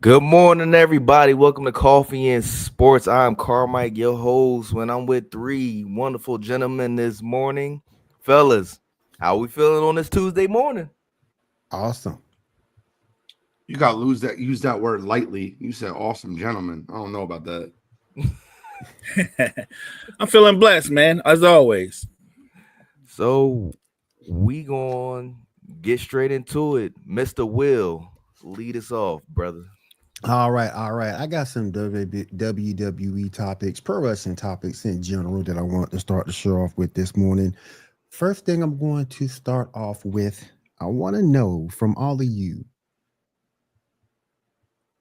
Good morning, everybody. Welcome to Coffee and Sports. I'm Carmike, your host. When I'm with three wonderful gentlemen this morning, fellas, how we feeling on this Tuesday morning? Awesome. You gotta use that word lightly. You said awesome gentlemen. I don't know about that. I'm feeling blessed, man, as always. So we going to get straight into it. Mr. Will, lead us off, brother. All right. I got some WWE topics, pro wrestling topics in general that I want to start the show off with this morning. First thing I'm going to start off with, I want to know from all of you,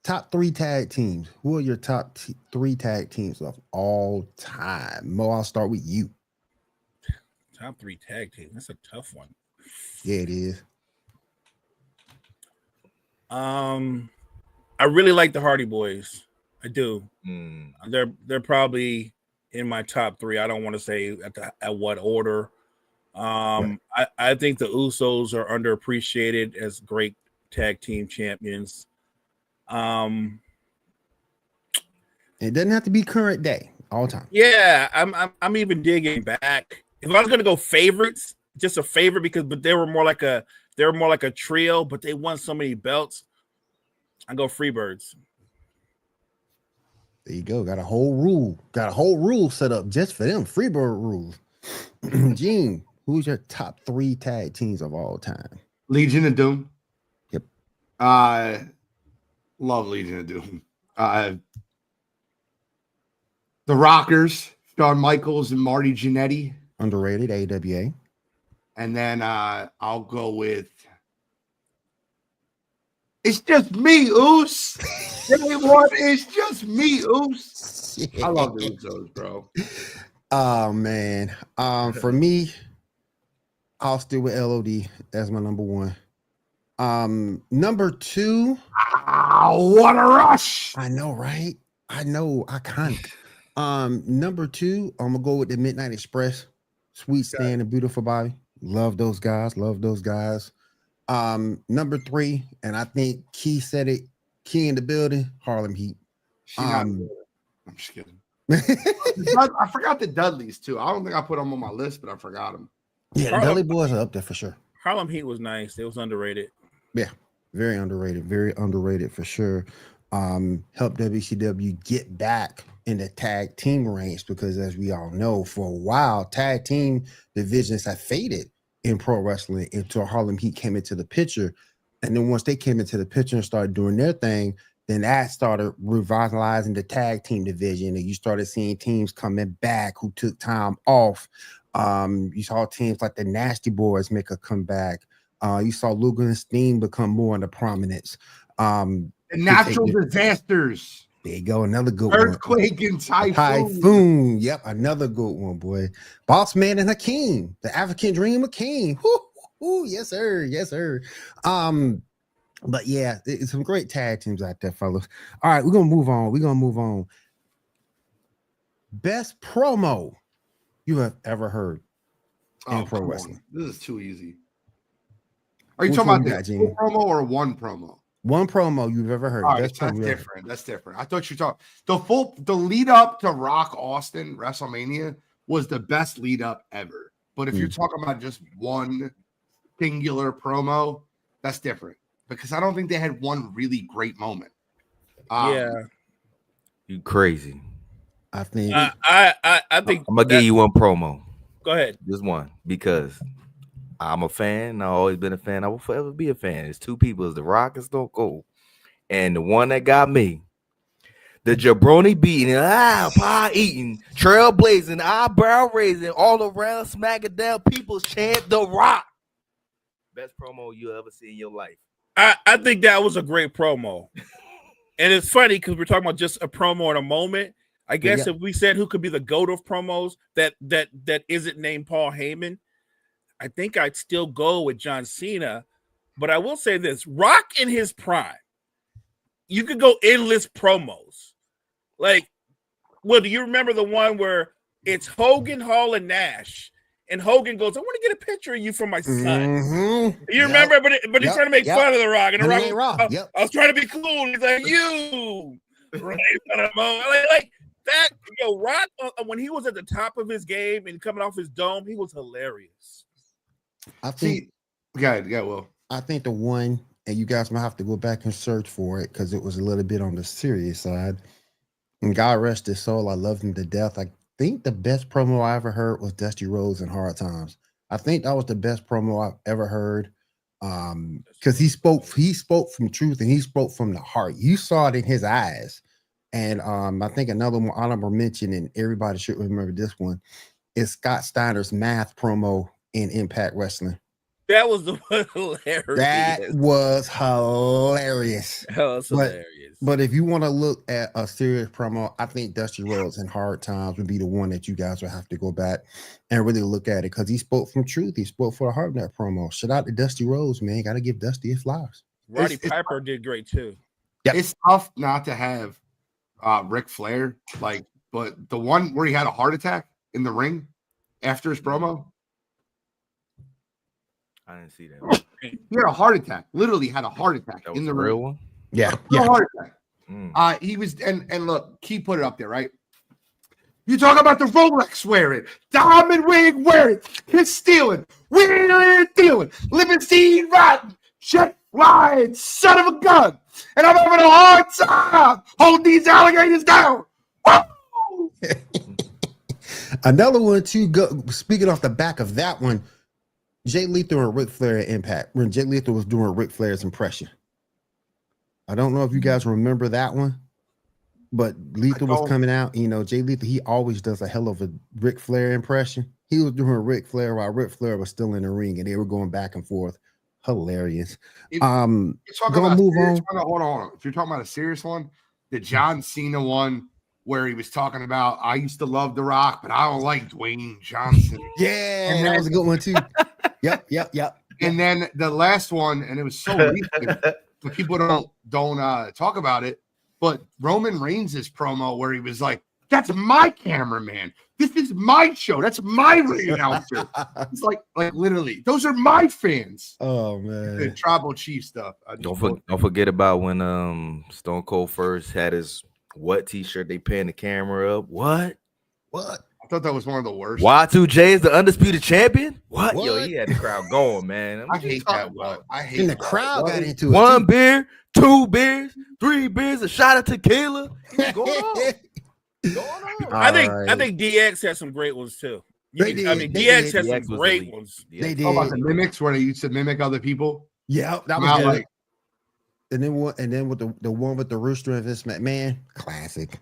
top three tag teams. Who are your three tag teams of all time? Mo, I'll start with you. Top three tag team. That's a tough one. Yeah, it is. I really like the Hardy Boys. I do. Mm. They're probably in my top three. I don't want to say at what order. Right. I think the Usos are underappreciated as great tag team champions. It doesn't have to be current day all time. Yeah, I'm even digging back. If I was gonna go favorites, just a favorite but they were more like a trio, but they won so many belts. I go Freebirds. There you go. Got a whole rule set up just for them. Freebird rules. Gene, who's your top three tag teams of all time? Legion of Doom. Yep. Love Legion of Doom. The Rockers, Shawn Michaels and Marty Jannetty. Underrated, AWA. And then I'll go with It's Just Me, Oos. It's Just Me, Oos. I love the Usos, bro. Oh man. For me, I'll still with LOD. That's my number one. Number two. Ow, what a rush. I know, right? I know. I can't. Number two, I'm gonna go with the Midnight Express. Sweet Stan and Beautiful Bobby. Love those guys. Number three, and I think Key said it. Key in the building. Harlem Heat. I'm just kidding. I forgot the Dudleys too. I don't think I put them on my list, but I forgot them. Yeah, the Dudley boys are up there for sure. Harlem Heat was nice. It was underrated. Yeah, very underrated for sure. Helped WCW get back in the tag team range because, as we all know, for a while, tag team divisions have faded in pro wrestling until Harlem Heat came into the picture. And then once they came into the picture and started doing their thing, then that started revitalizing the tag team division. And you started seeing teams coming back who took time off. You saw teams like the Nasty Boys make a comeback. You saw Luger and Steen become more into prominence. The natural disasters. There you go, another good Earthquake one. and typhoon. Typhoon. Yep, another good one, boy. Boss Man and Hakeem, the African Dream of King. Yes, sir. But yeah, it's some great tag teams out there, fellas. All right, we're gonna move on. Best promo you have ever heard in pro wrestling. This is too easy. Are you talking about the full promo or one promo? One promo you've ever heard. All right, that's different. I thought you talking the lead up to Rock Austin WrestleMania was the best lead up ever. But if you're talking about just one singular promo, that's different because I don't think they had one really great moment. Yeah, you crazy. I think. I think I'm gonna give you one promo. Go ahead. Just one because I'm a fan. I've always been a fan. I will forever be a fan. It's two people. It's The Rock and Stone Cold. And the one that got me, the jabroni beating, pie eating, trailblazing, eyebrow raising, all around smacking down, people chant The Rock. Best promo you ever see in your life. I think that was a great promo. And it's funny because we're talking about just a promo in a moment. I guess if we said who could be the GOAT of promos that isn't named Paul Heyman, I think I'd still go with John Cena, but I will say this: Rock in his prime, you could go endless promos. Like, well, do you remember the one where it's Hogan, Hall, and Nash, And Hogan goes, "I want to get a picture of you for my son." Mhm. You remember? But he's trying to make Yep. fun of The Rock, and The And it Rock, ain't Rock. Yep. I was trying to be cool. He's like, "You, right?" Like that. Yo, Rock, when he was at the top of his game and coming off his dome, he was hilarious. I think. Will. I think the one, and you guys might have to go back and search for it because it was a little bit on the serious side. And God rest his soul, I loved him to death. I think the best promo I ever heard was Dusty Rhodes in Hard Times. I think that was the best promo I've ever heard. Because he spoke from truth and he spoke from the heart. You saw it in his eyes. And I think another one honorable mention, and everybody should remember this one, is Scott Steiner's math promo in Impact Wrestling. That was the one hilarious. That was hilarious. That was hilarious. But if you want to look at a serious promo, I think Dusty Rhodes in Hard Times would be the one that you guys would have to go back and really look at it because he spoke from truth. He spoke for the heart in that promo. Shout out to Dusty Rhodes, man. Got to give Dusty his flowers. Roddy Piper did great too. Yep. It's tough not to have Ric Flair, but the one where he had a heart attack in the ring after his promo. I didn't see that. He had a heart attack. Literally had a heart attack That in was the the ring. real one. Yeah. A heart attack. Mm. He was and look, Key put it up there, right? You talk about the Rolex wearing, diamond ring wearing, kiss stealing, wheeling dealing, limousine riding, jet flying, son of a gun, and I'm having a hard time holding these alligators down. Woo! Another one too. Speaking off the back of that one, Jay Lethal and Ric Flair at Impact when Jay Lethal was doing Ric Flair's impression. I don't know if you guys remember that one, but Lethal was coming out. You know, Jay Lethal, he always does a hell of a Ric Flair impression. He was doing Ric Flair while Ric Flair was still in the ring, and they were going back and forth. Hilarious. Gonna move on. Hold on. If you're talking about a serious one, the John Cena one where he was talking about, I used to love The Rock, but I don't like Dwayne Johnson. Yeah, and that was a good one too. Yep. And then the last one, and it was so recent, but people don't talk about it. But Roman Reigns' promo where he was like, "That's my cameraman. This is my show. That's my ring announcer." It's like literally, those are my fans. Oh man, the Tribal Chief stuff. Don't forget about when Stone Cold first had his what T-shirt. They panned the camera up. What? I thought that was one of the worst. Y2J is the undisputed champion. What? Yo, he had the crowd going, man. I hate that. I hate. And the crowd got into it. One beer, 2 beers, 3 beers, a shot of tequila. What's going on? I think DX had some great ones too. DX had some great ones. They did. Oh, about the mimics where they used to mimic other people. Yeah, that was good. And then with the one with the rooster and Vince McMahon, classic.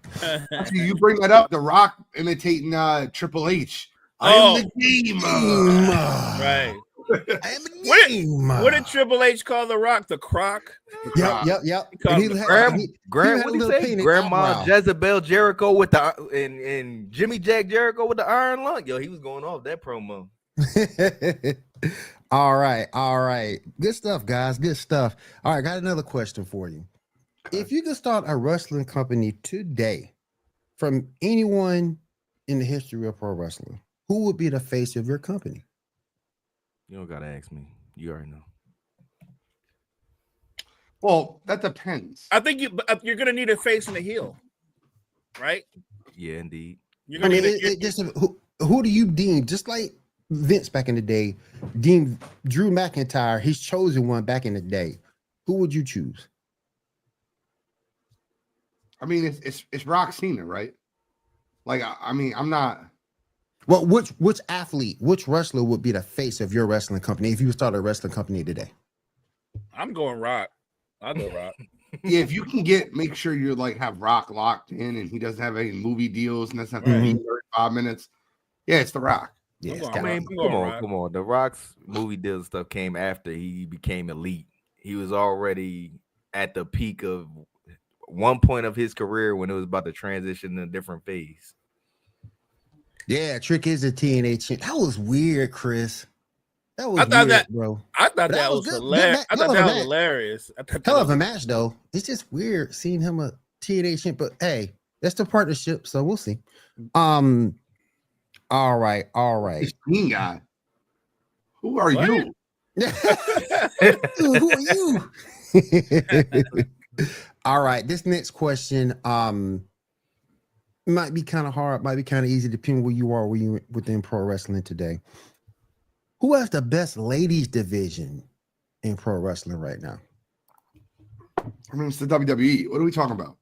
You bring that up, The Rock imitating Triple H. I am the game. Right. I am a game. What did Triple H call The Rock? The Croc? Yep. Grandma Jezebel Jericho with the and Jimmy Jack Jericho with the iron lung. Yo, he was going off that promo. All right. Good stuff, guys. Good stuff. All right, got another question for you. If you could start a wrestling company today from anyone in the history of pro wrestling, who would be the face of your company? You don't gotta ask me. You already know. Well, that depends. I think you're gonna need a face and a heel, right? Yeah, indeed. Who do you deem, just like Vince back in the day, deem Drew McIntyre his chosen one back in the day? Who would you choose? I mean, it's Rock Cena, right? I'm not. Well, which athlete, which wrestler would be the face of your wrestling company if you start a wrestling company today? I'm going Rock. I'll go Rock. Yeah, if you can make sure you're have Rock locked in and he doesn't have any movie deals and doesn't have to be 35 minutes. Yeah, it's The Rock. Yeah, come on. The Rock's movie deal stuff came after he became elite. He was already at the peak of one point of his career when it was about to transition to a different phase. Yeah, Trick is a TNA champ. That was weird, Chris. That was weird, bro. I thought that was hilarious. I thought that was hilarious. Hell of a match, though. It's just weird seeing him a TNA champ, but hey, that's the partnership, so we'll see. All right. This green guy. Who are What? you? Who are you? All right. This next question might be kind of hard, might be kind of easy, depending where you are within pro wrestling today. Who has the best ladies division in pro wrestling right now? I mean, it's the WWE. What are we talking about?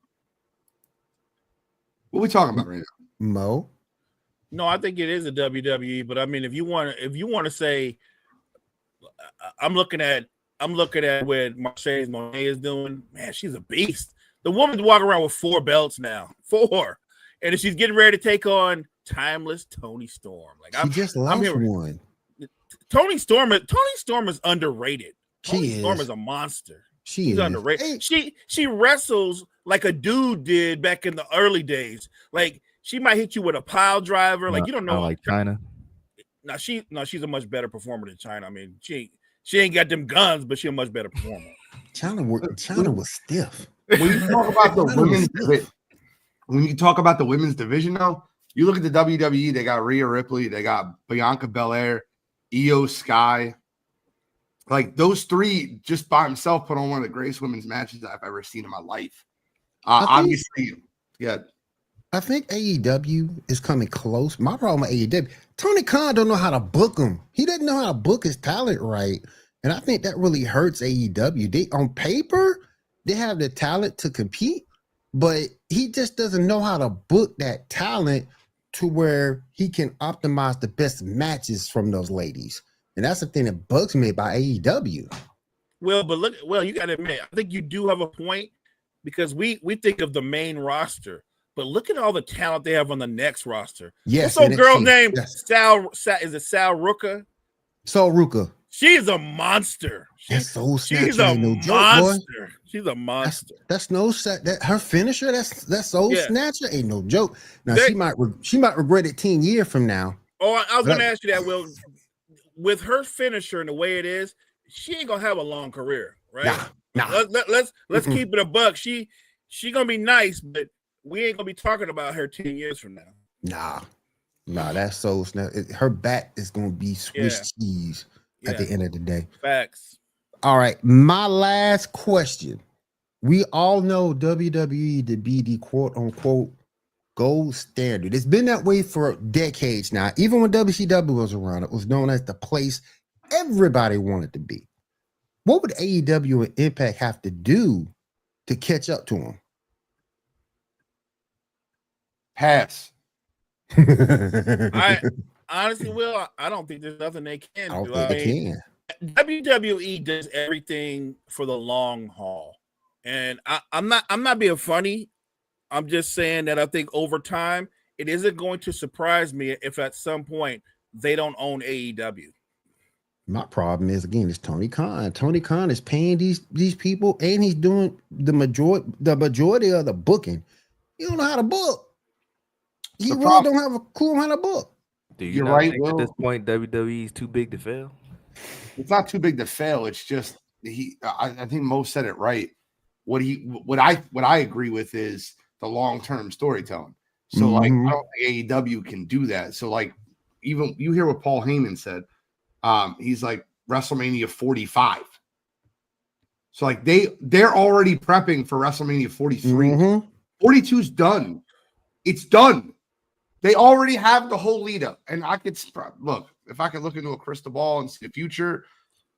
What are we talking about right now? Mo? No, I think it is a WWE. But I mean, if you want to say, I'm looking at what Mercedes Monet is doing. Man, she's a beast. The woman's walking around with 4 belts now, 4, and she's getting ready to take on timeless Toni Storm. Like She just lost one. Toni Storm is underrated. Toni Storm is a monster. She's underrated. Hey. She wrestles like a dude did back in the early days. Like she might hit you with a pile driver. Like you don't know. Like China. She's a much better performer than China. I mean, she ain't got them guns, but she's a much better performer. China was stiff. When you talk about the women's division, though, you look at the WWE. They got Rhea Ripley. They got Bianca Belair, Io Sky. Like those 3 just by himself put on one of the greatest women's matches I've ever seen in my life. Obviously, yeah. I think AEW is coming close. My problem with AEW, Tony Khan don't know how to book him. He doesn't know how to book his talent right. And I think that really hurts AEW. They on paper, they have the talent to compete, but he just doesn't know how to book that talent to where he can optimize the best matches from those ladies. And that's the thing that bugs me about AEW. Well, you got to admit, I think you do have a point because we think of the main roster, but look at all the talent they have on the next roster. Yes. What's old girl's name? Yes. Is it Sal Ruka? Sal Ruka. She's a monster. She's a monster. She's a monster. That's no set. That her finisher. That's Soul Snatcher. Ain't no joke. Now she might regret it 10 years from now. Oh, I was going to ask you that, Will. With her finisher and the way it is, she ain't gonna have a long career, right? Nah. Let's keep it a buck. She gonna be nice, but we ain't gonna be talking about her 10 years from now. Nah, that's so her back is gonna be Swiss cheese at the end of the day. Facts. All right, my last question. We all know WWE to be the quote unquote gold standard. It's been that way for decades now. Even when WCW was around, it was known as the place everybody wanted to be. What would AEW and Impact have to do to catch up to them? Pass. I honestly, Will, I don't think there's nothing they can do. WWE does everything for the long haul, and I'm not being funny. I'm just saying that I think over time, it isn't going to surprise me if at some point they don't own AEW. My problem is, again, it's Tony Khan. Tony Khan is paying these people, and he's doing the majority of the booking. He don't know how to book. He really don't have a clue how to book. Do you not think at this point WWE is too big to fail? It's not too big to fail. It's just I think Mo said it right. What I agree with is the long-term storytelling. So like I don't think AEW can do that. So like even you hear what Paul Heyman said. He's like WrestleMania 45. So like they're already prepping for WrestleMania 43. 42 is done. It's done. They already have the whole lead up. And I could look, if I could look into a crystal ball and see the future,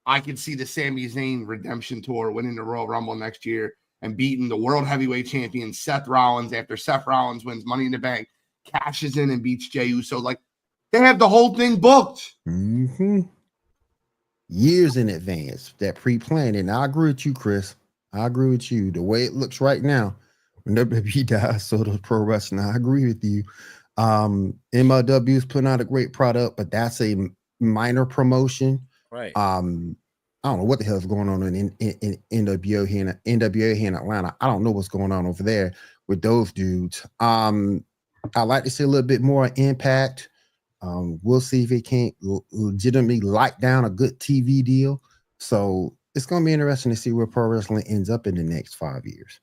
I could see the Sami Zayn redemption tour winning the Royal Rumble next year and beating the world heavyweight champion Seth Rollins after Seth Rollins wins Money in the Bank, cashes in and beats Jey Uso. Like they have the whole thing booked. Years in advance, that pre-planning. And I agree with you, Chris. I agree with you. The way it looks right now, when WWE dies, so does pro wrestling. I agree with you. MLW is putting out a great product, but that's a minor promotion. Right. I don't know what the hell is going on in NWO here in Atlanta. I don't know what's going on over there with those dudes. I like to see a little bit more Impact. We'll see if it can't legitimately lock down a good TV deal. So it's going to be interesting to see where pro wrestling ends up in the next 5 years.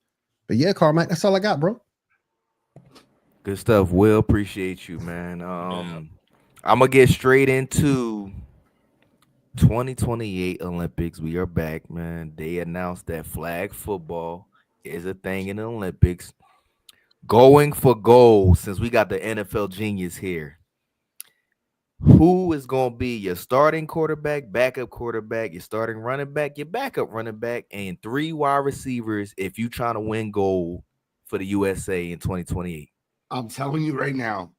But yeah, Carmike, that's all I got, bro. Good stuff. Will, appreciate you, man. I'm gonna get straight into 2028 Olympics. We are back, man. They announced that flag football is a thing in the Olympics. Going for gold since we got the NFL genius here. Who is going to be your starting quarterback, backup quarterback, your starting running back, your backup running back, and 3 wide receivers if you trying to win gold for the USA in 2028? I'm telling you right now,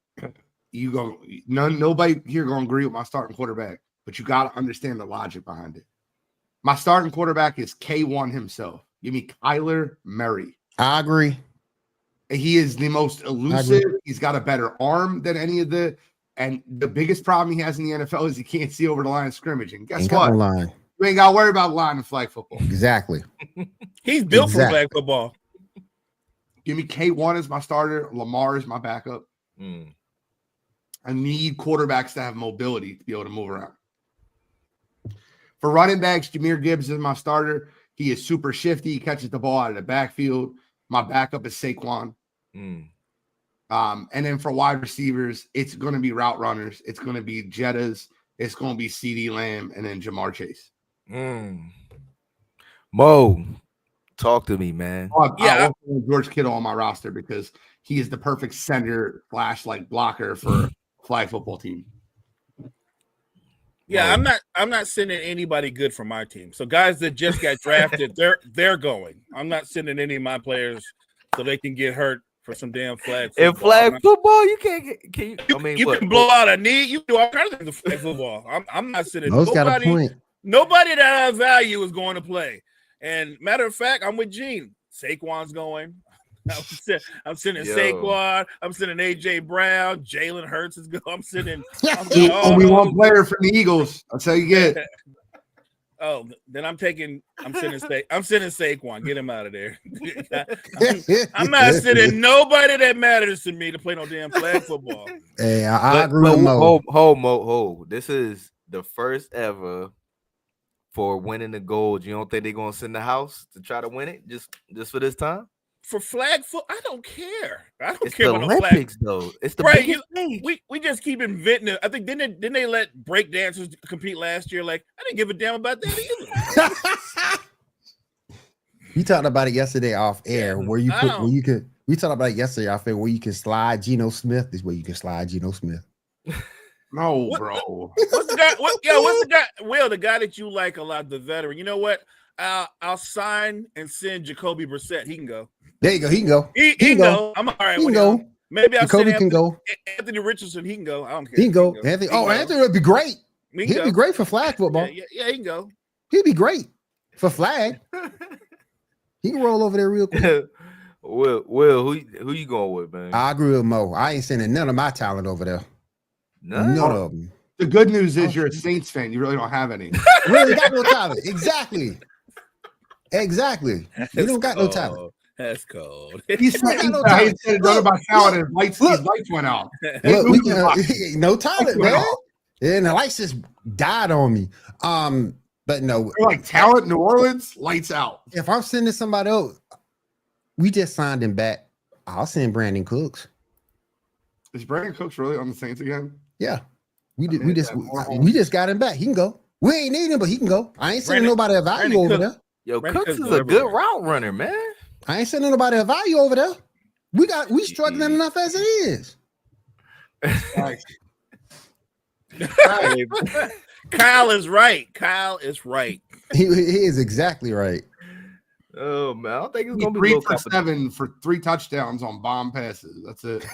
nobody here gonna agree with my starting quarterback, but you got to understand the logic behind it. My starting quarterback is K1 himself. Give me Kyler Murray. I agree. He is the most elusive. He's got a better arm than any of the. And the biggest problem he has in the NFL is he can't see over the line of scrimmage. And guess what? Line. You ain't got to worry about line in flag football. Exactly. He's built for flag football. Give me K1 as my starter. Lamar is my backup. I need quarterbacks to have mobility to be able to move around. For running backs, Jahmyr Gibbs is my starter. He is super shifty. He catches the ball out of the backfield. My backup is Saquon. And then for wide receivers, it's going to be route runners. It's going to be Jettas. It's going to be CeeDee Lamb and then Jamar Chase. Mo, talk to me, man. I want George Kittle on my roster because he is the perfect center / like blocker for a flag football team. Yeah, I'm not sending anybody good from my team. So guys that just got drafted, they're going. I'm not sending any of my players so they can get hurt for some damn flag football. In flag football, you can't get. Can you? I mean, you can blow out a knee. You do all kinds of things in flag football. I'm not sending Those got a point. Nobody that has value is going to play. And matter of fact, I'm with Gene. Saquon's going. I'm sending Saquon. I'm sending AJ Brown. Jalen Hurts is going. I'm sending. Only one player from the Eagles. That's how you get. Oh, then I'm sending Saquon. Get him out of there. I'm not sending nobody that matters to me to play no damn flag football. Hey, I agree with Mo. Hold. This is the first ever for winning the gold. You don't think they're gonna send the house to try to win it just for this time? For flag foot, I don't care. It's the Olympics, though. It's the biggest thing. We just keep inventing it. I think didn't they let break dancers compete last year? Like I didn't give a damn about that either. We talked about it yesterday off air. We talked about it yesterday off air where you can slide GENEus Smith. This is where you can slide GENEus Smith. No, bro. What's the guy? What's the guy? Will, the guy that you like a lot, the veteran. You know what? I'll sign and send Jacoby Brissett. He can go. There you go. He can go. He can go. I'm all right with him. Maybe I'll Jacoby can go. Anthony Richardson. He can go. I don't care. He can go. Anthony would be great. He'd be great for flag football. Yeah, he can go. He'd be great for flag. He can roll over there real quick. Will, who you going with, man? I agree with Mo. I ain't sending none of my talent over there. None of them. The good news is you're a Saints fan. You really don't have any. Really got no talent. Exactly. You don't got no talent. That's cold. He said none about talent and lights went out. Look, no talent, man. And the lights just died on me. But no. You're like talent, New Orleans, lights out. If I'm sending somebody else, we just signed him back. I'll send Brandon Cooks. Is Brandon Cooks really on the Saints again? Yeah. We just got him back. He can go. We ain't need him, but he can go. I ain't sending nobody of value over there. Yo, Cooks is a good route runner, man. I ain't sending nobody of value over there. We struggling enough as it is. Kyle is right. He is exactly right. Oh man, I don't think it's gonna be 3 for 7 for 3 touchdowns on bomb passes. That's it.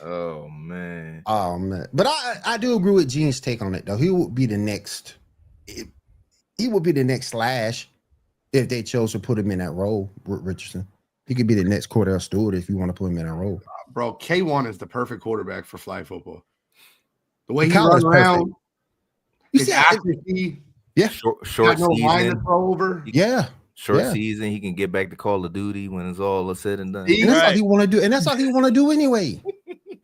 Oh man. But I do agree with Gene's take on it though. He would be the next. He would be the next Slash if they chose to put him in that role. Richardson. He could be the next Cordell Stewart if you want to put him in that role. Bro, K1 is the perfect quarterback for flag football. The way he runs around, his accuracy. Yeah, short no season. line to throw over. Short season. He can get back to Call of Duty when it's all said and done. And that's all he want to do. And that's all he want to do anyway.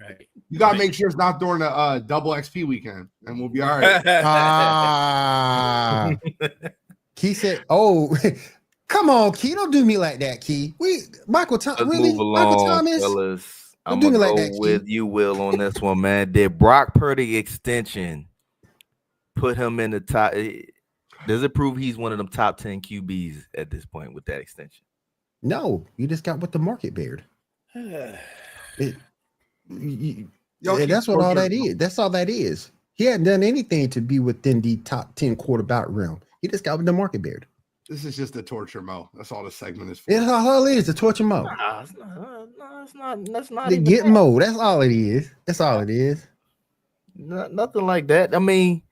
Right. You gotta make sure it's not during a double XP weekend, and we'll be all right. Key said, "Oh, come on, Key, don't do me like that, Key. Michael Thomas, really? Move along, Michael Thomas, fellas. I'm do gonna me like go that, with Chief. you, Will, on this one, man. Did Brock Purdy extension put him in the top? Does it prove he's one of them top 10 QBs at this point with that extension? No, you just got what the market bared. It, Y'all and keep that's what all that torturing is. That's all that is. He hadn't done anything to be within the top 10 quarterback realm. He just got what the market bared. This is just a torture mo. That's all this segment is for. It's all it is, the torture mode. Nah, it's not. No, it's not. That's not The even get that. mode. That's all it is. That's all it is. Nothing like that. I mean,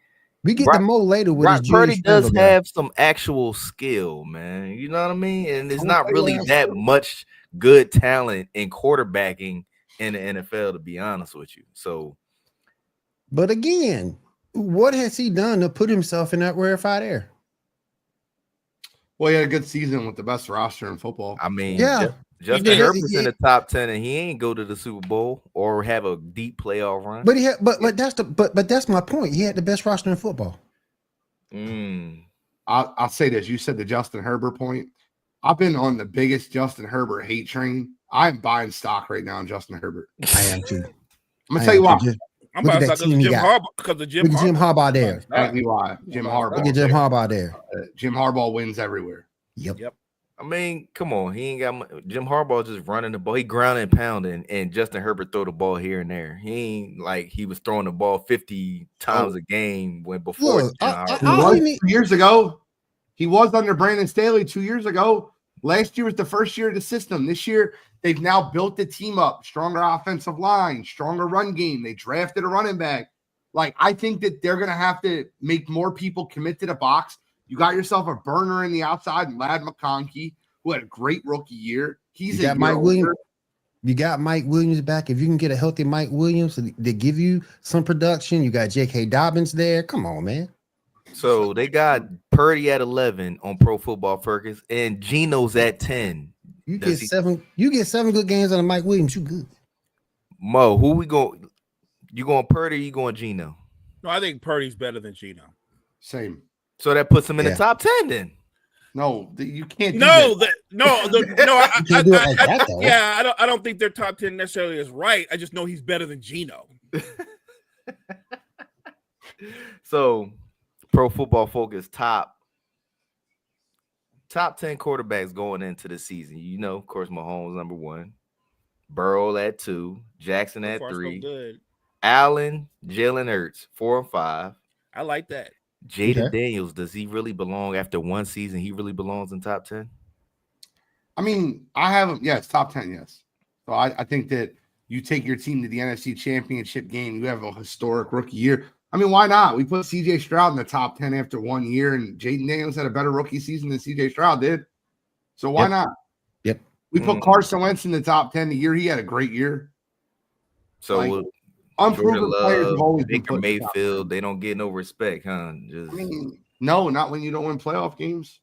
We get Brock, the mode later with his Brock Jerry Purdy Springer does guy. have some actual skill, man. You know what I mean? And it's I'm gonna not tell you really what that else. much good talent in quarterbacking in the NFL, to be honest with you. So, But again, what has he done to put himself in that rarefied air? Well, he had a good season with the best roster in football. I mean, Yeah. Justin did. Herbert's in the top 10 and he ain't go to the Super Bowl or have a deep playoff run. But he had, but that's my point. He had the best roster in football. I'll say this. You said the Justin Herbert point. I've been on the biggest Justin Herbert hate train. I'm buying stock right now on Justin Herbert. I am too. I'm gonna tell you why. I'm Look at about to that start team he Jim got. Harbaugh because of Jim Look at Jim Harbaugh there. I'll tell you why. Jim Harbaugh. Look at Jim Harbaugh there. Jim Harbaugh wins everywhere. Yep. I mean, come on. He ain't got Jim Harbaugh just running the ball. He grounding and pounding, and Justin Herbert throw the ball here and there. He ain't like he was throwing the ball 50 times a game when before. Look, He was 2 years ago. He was under Brandon Staley 2 years ago. Last year was the first year of the system. This year, they've now built the team up. Stronger offensive line, stronger run game. They drafted a running back. Like, I think that they're going to have to make more people commit to the box. You got yourself a burner in the outside, Lad McConkey, who had a great rookie year. He's You got Mike Williams. You got Mike Williams back. If you can get a healthy Mike Williams to give you some production, you got J.K. Dobbins there. Come on, man. So they got Purdy at 11 on Pro Football Focus, and GENEus at 10. You get seven. You get 7 good games out of Mike Williams. You good. Mo, who we going? You going Purdy? Or you going GENEus? No, I think Purdy's better than Geno. Same. So that puts him in the top 10 then. No, you can't. No. I don't think their top 10 necessarily is right. I just know he's better than Geno. So, Pro Football Focus top 10 quarterbacks going into the season. You know, of course, Mahomes number 1, Burrow at 2, Jackson at 3, Allen, Jalen Hurts 4 and 5. I like that. Jaden Daniels, does he really belong after one season? He really belongs in top 10? I mean, I have him. Yeah, it's top 10. Yes. So I think that you take your team to the NFC Championship game. You have a historic rookie year. I mean, why not? We put CJ Stroud in the top 10 after 1 year, and Jaden Daniels had a better rookie season than CJ Stroud did. So why not? Yep. We put Carson Wentz in the top 10 the year he had a great year. So, like, unproven players have always been Baker Mayfield, they don't get no respect, huh? I mean, no, not when you don't win playoff games.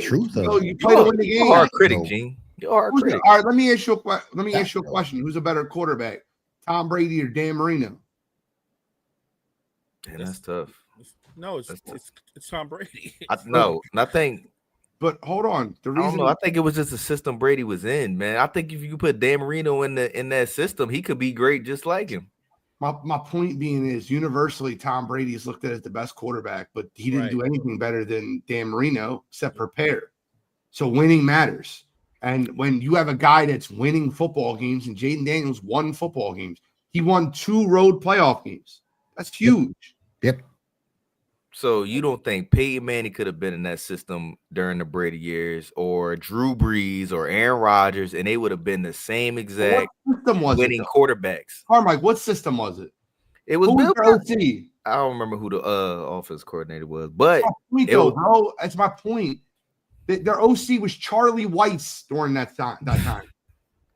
True, though. You play to win the game. You're a hard critic, Gene. You're a hard critic. All right, let me ask you a question. Who's a better quarterback, Tom Brady or Dan Marino? Man, that's tough. No, it's Tom Brady. I think. But hold on, I don't know. I think it was just the system Brady was in, man. I think if you put Dan Marino in that system, he could be great just like him. My point being is universally Tom Brady is looked at as the best quarterback, but he didn't do anything better than Dan Marino except prepare. So winning matters. And when you have a guy that's winning football games, and Jaden Daniels won football games, he won 2 road playoff games. That's huge. Yep. So you don't think Peyton Manning could have been in that system during the Brady years, or Drew Brees or Aaron Rodgers, and they would have been the same exact winning quarterbacks? Carmike, what system was it? It was Bill OC. I don't remember who the offense coordinator was, but bro, that's my point. Their OC was Charlie Weiss during that time.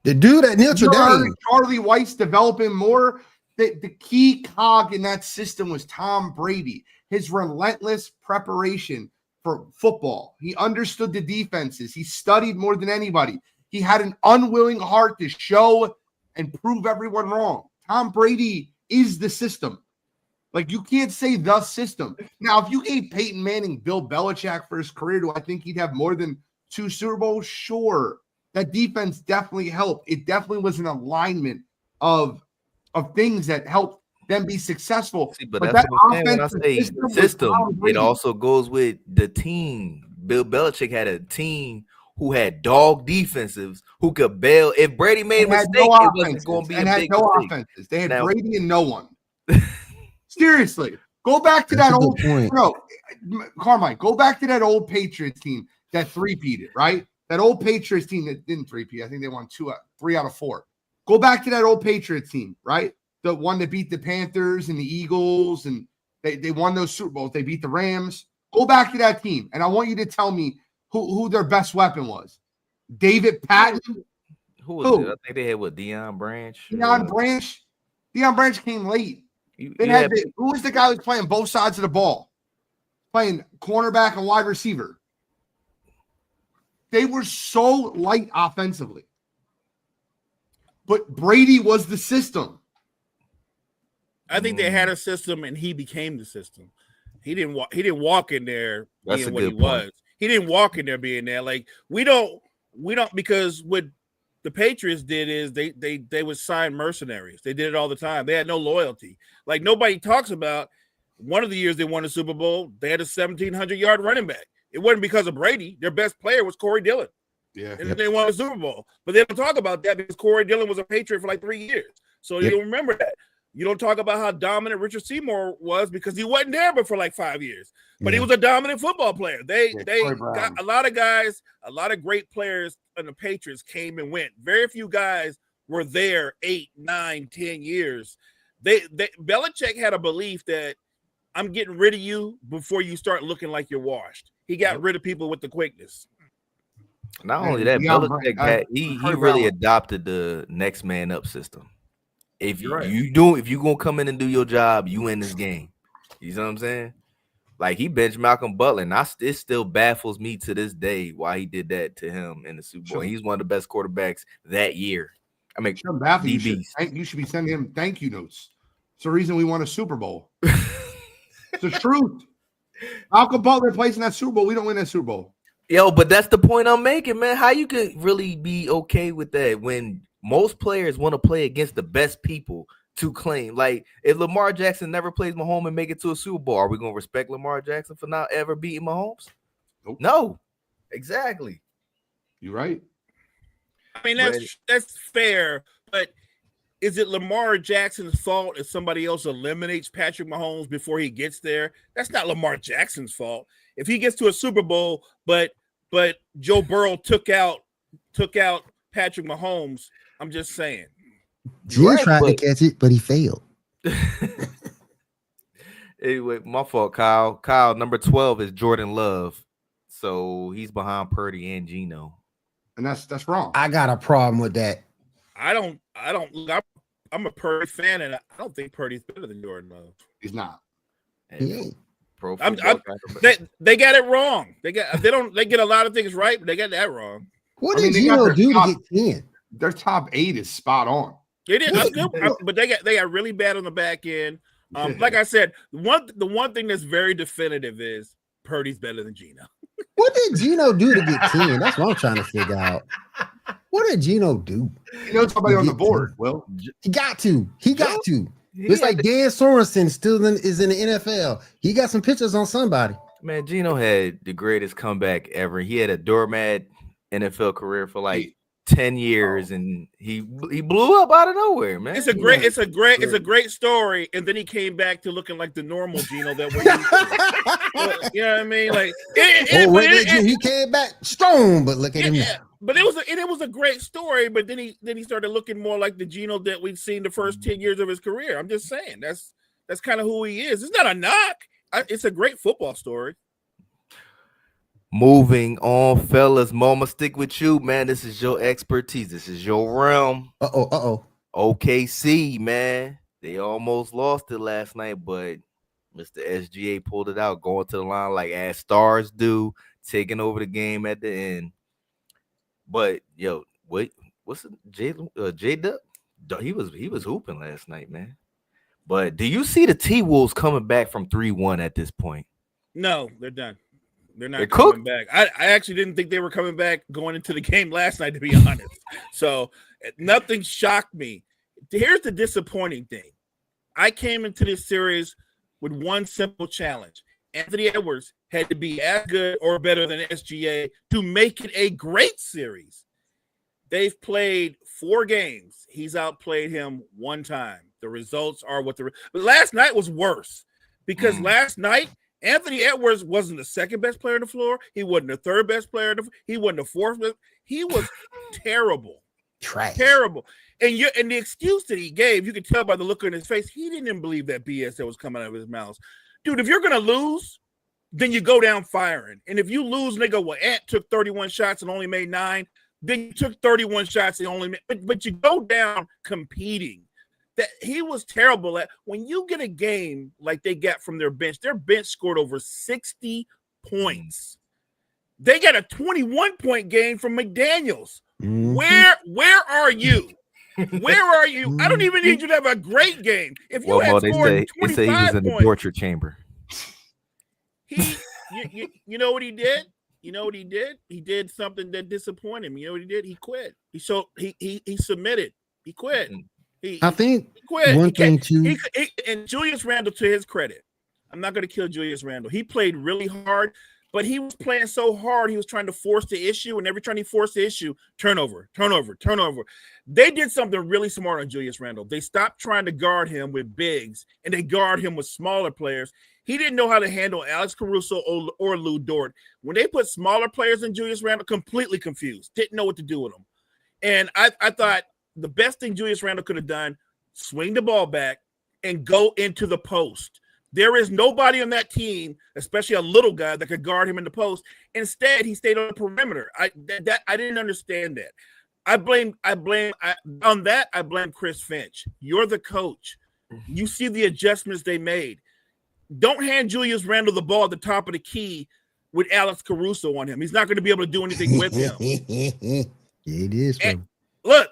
The dude at Notre Dame. Charlie Weiss developing more. The key cog in that system was Tom Brady. His relentless preparation for football. He understood the defenses. He studied more than anybody. He had an unwilling heart to show and prove everyone wrong. Tom Brady is the system. Like, you can't say the system. Now, if you gave Peyton Manning Bill Belichick for his career, do I think he'd have more than 2 Super Bowls? Sure. that defense definitely helped. It definitely was an alignment of things that helped them be successful. See, but But that's that what I'm saying when I offensive say system was system. Tom It Brady. also goes with the team. Bill Belichick had a team who had dog defensives who could bail. If Brady made a And had mistake, no it wasn't going to offenses. be And a had big no mistake. offenses. They had Now- Brady and no one. Seriously. Go back to That's that a good old point. no, Carmike, go back to that old Patriots team that three-peated, right? That old Patriots team that didn't three-peat. I think they won 3 out of 4. Go back to that old Patriots team, right? The one that beat the Panthers and the Eagles, and they won those Super Bowls. They beat the Rams. Go back to that team, and I want you to tell me who their best weapon was. David Patton? Who was it? I think they had Deion Branch. Deion Branch? Deion Branch came late. You They had who was the guy who was playing both sides of the ball? Playing cornerback and wide receiver. They were so light offensively. But Brady was the system. I think they had a system, and he became the system. He didn't walk in there That's being a what he good point. was. He didn't walk in there being there. Like we don't because what the Patriots did is they would sign mercenaries. They did it all the time. They had no loyalty. Like nobody talks about one of the years they won the Super Bowl. They had a 1,700-yard running back. It wasn't because of Brady. Their best player was Corey Dillon. Yeah. And they won a Super Bowl. But they don't talk about that because Corey Dillon was a Patriot for like 3 years. So you don't remember that. You don't talk about how dominant Richard Seymour was because he wasn't there but for like 5 years. But he was a dominant football player. They got a lot of guys, a lot of great players and the Patriots came and went. Very few guys were there 8, 9, 10 years. Belichick had a belief that I'm getting rid of you before you start looking like you're washed. He got rid of people with the quickness. Not only that, Belichick he really adopted the next man up system. If you're gonna come in and do your job, you in this game. You know what I'm saying? Like he benched Malcolm Butler, and it still baffles me to this day why he did that to him in the Super Bowl. He's one of the best quarterbacks that year. I mean, you should be sending him thank you notes. It's the reason we won a Super Bowl. It's the truth. Malcolm Butler plays in that Super Bowl. We don't win that Super Bowl. Yo, but that's the point I'm making, man. How you could really be okay with that when most players want to play against the best people to claim? Like, if Lamar Jackson never plays Mahomes and make it to a Super Bowl, are we going to respect Lamar Jackson for not ever beating Mahomes? Nope. No, exactly. You're right. I mean, that's fair, but is it Lamar Jackson's fault if somebody else eliminates Patrick Mahomes before he gets there? That's not Lamar Jackson's fault. If he gets to a Super Bowl, but Joe Burrow took out Patrick Mahomes, I'm just saying. Jim tried to catch it, but he failed. Anyway, my fault, Kyle. Kyle, number 12 is Jordan Love. So he's behind Purdy and Geno. And that's wrong. I got a problem with that. I'm a Purdy fan, and I don't think Purdy's better than Jordan Love. He's not. He ain't. They got it wrong. They get a lot of things right, but they got that wrong. What did Geno do to get 10? Their top 8 is spot on. It is, but they got really bad on the back end. Like I said, the one thing that's very definitive is Purdy's better than Geno. What did Geno do to get 10? That's what I'm trying to figure out. What did Geno do? You know somebody on the board. Well, he got to. It's like Dan Sorensen still is in the NFL. He got some pictures on somebody. Man, Geno had the greatest comeback ever. He had a doormat NFL career for like 10 years, and he blew up out of nowhere, man. It's a great story, and then he came back to looking like the normal Geno that we're used to. You know what I mean? Like he came back strong, but look at him now. But it was a great story, but then he started looking more like the Geno that we've seen the first 10 years of his career. I'm just saying that's kind of who he is. It's not a knock. It's a great football story. Moving on, fellas. Mama, stick with you, man. This is your expertise. This is your realm. OKC, man. They almost lost it last night, but Mr. SGA pulled it out, going to the line like as stars do, taking over the game at the end. But yo, what's it? J-Dub? He was hooping last night, man. But do you see the T-Wolves coming back from 3-1 at this point? No, they're done. They're They're not cooked. coming back. I actually didn't think they were coming back going into the game last night, to be honest. So nothing shocked me. Here's the disappointing thing. I came into this series with one simple challenge. Anthony Edwards had to be as good or better than SGA to make it a great series. They've played 4 games. He's outplayed him 1 time. The results are what but last night was worse because last night Anthony Edwards wasn't the second best player on the floor. He wasn't the third best player. He wasn't the fourth best. He was terrible. Trash. Terrible. And the excuse that he gave, you could tell by the look on his face, he didn't even believe that BS that was coming out of his mouth. Dude, if you're going to lose, then you go down firing. And if you lose and they go, well, Ant took 31 shots and only made 9, then you took 31 shots and only made, but you go down competing. That he was terrible at. When you get a game like they got from their bench scored over 60 points. They got a 21-point game from McDaniels. Mhm. Where are you? Where are you? I don't even need you to have a great game. If you had they scored 25 say he was in the points, torture chamber. You know what he did? You know what he did? He did something that disappointed him. You know what he did? He quit. He submitted. He quit. I think he quit. one thing too. And Julius Randle, to his credit, I'm not going to kill Julius Randle. He played really hard, but he was playing so hard. He was trying to force the issue, and every time he forced the issue, turnover. They did something really smart on Julius Randle. They stopped trying to guard him with bigs, and they guard him with smaller players. He didn't know how to handle Alex Caruso or Lou Dort. When they put smaller players in Julius Randle, completely confused, didn't know what to do with them. And I thought the best thing Julius Randle could have done, swing the ball back and go into the post. There is nobody on that team, especially a little guy, that could guard him in the post. Instead, he stayed on the perimeter. I didn't understand that. I blame Chris Finch. You're the coach. You see the adjustments they made. Don't hand Julius Randle the ball at the top of the key with Alex Caruso on him. He's not going to be able to do anything with him. It is. Look,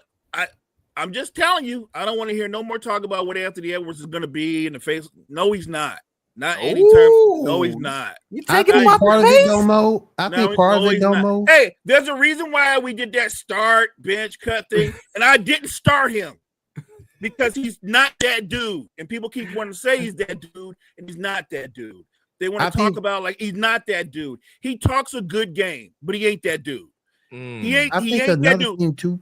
I'm just telling you, I don't want to hear no more talk about what Anthony Edwards is going to be in the face. No, he's not. Not anytime. No, he's not. You I taking him think out part the of face? it, Domo. I think part of it, he's not. Domo. Hey, there's a reason why we did that start, bench, cut thing, and I didn't start him because he's not that dude. And people keep wanting to say he's that dude, and he's not that dude. They want to talk about like he's not that dude. He talks a good game, but he ain't that dude. He ain't that dude.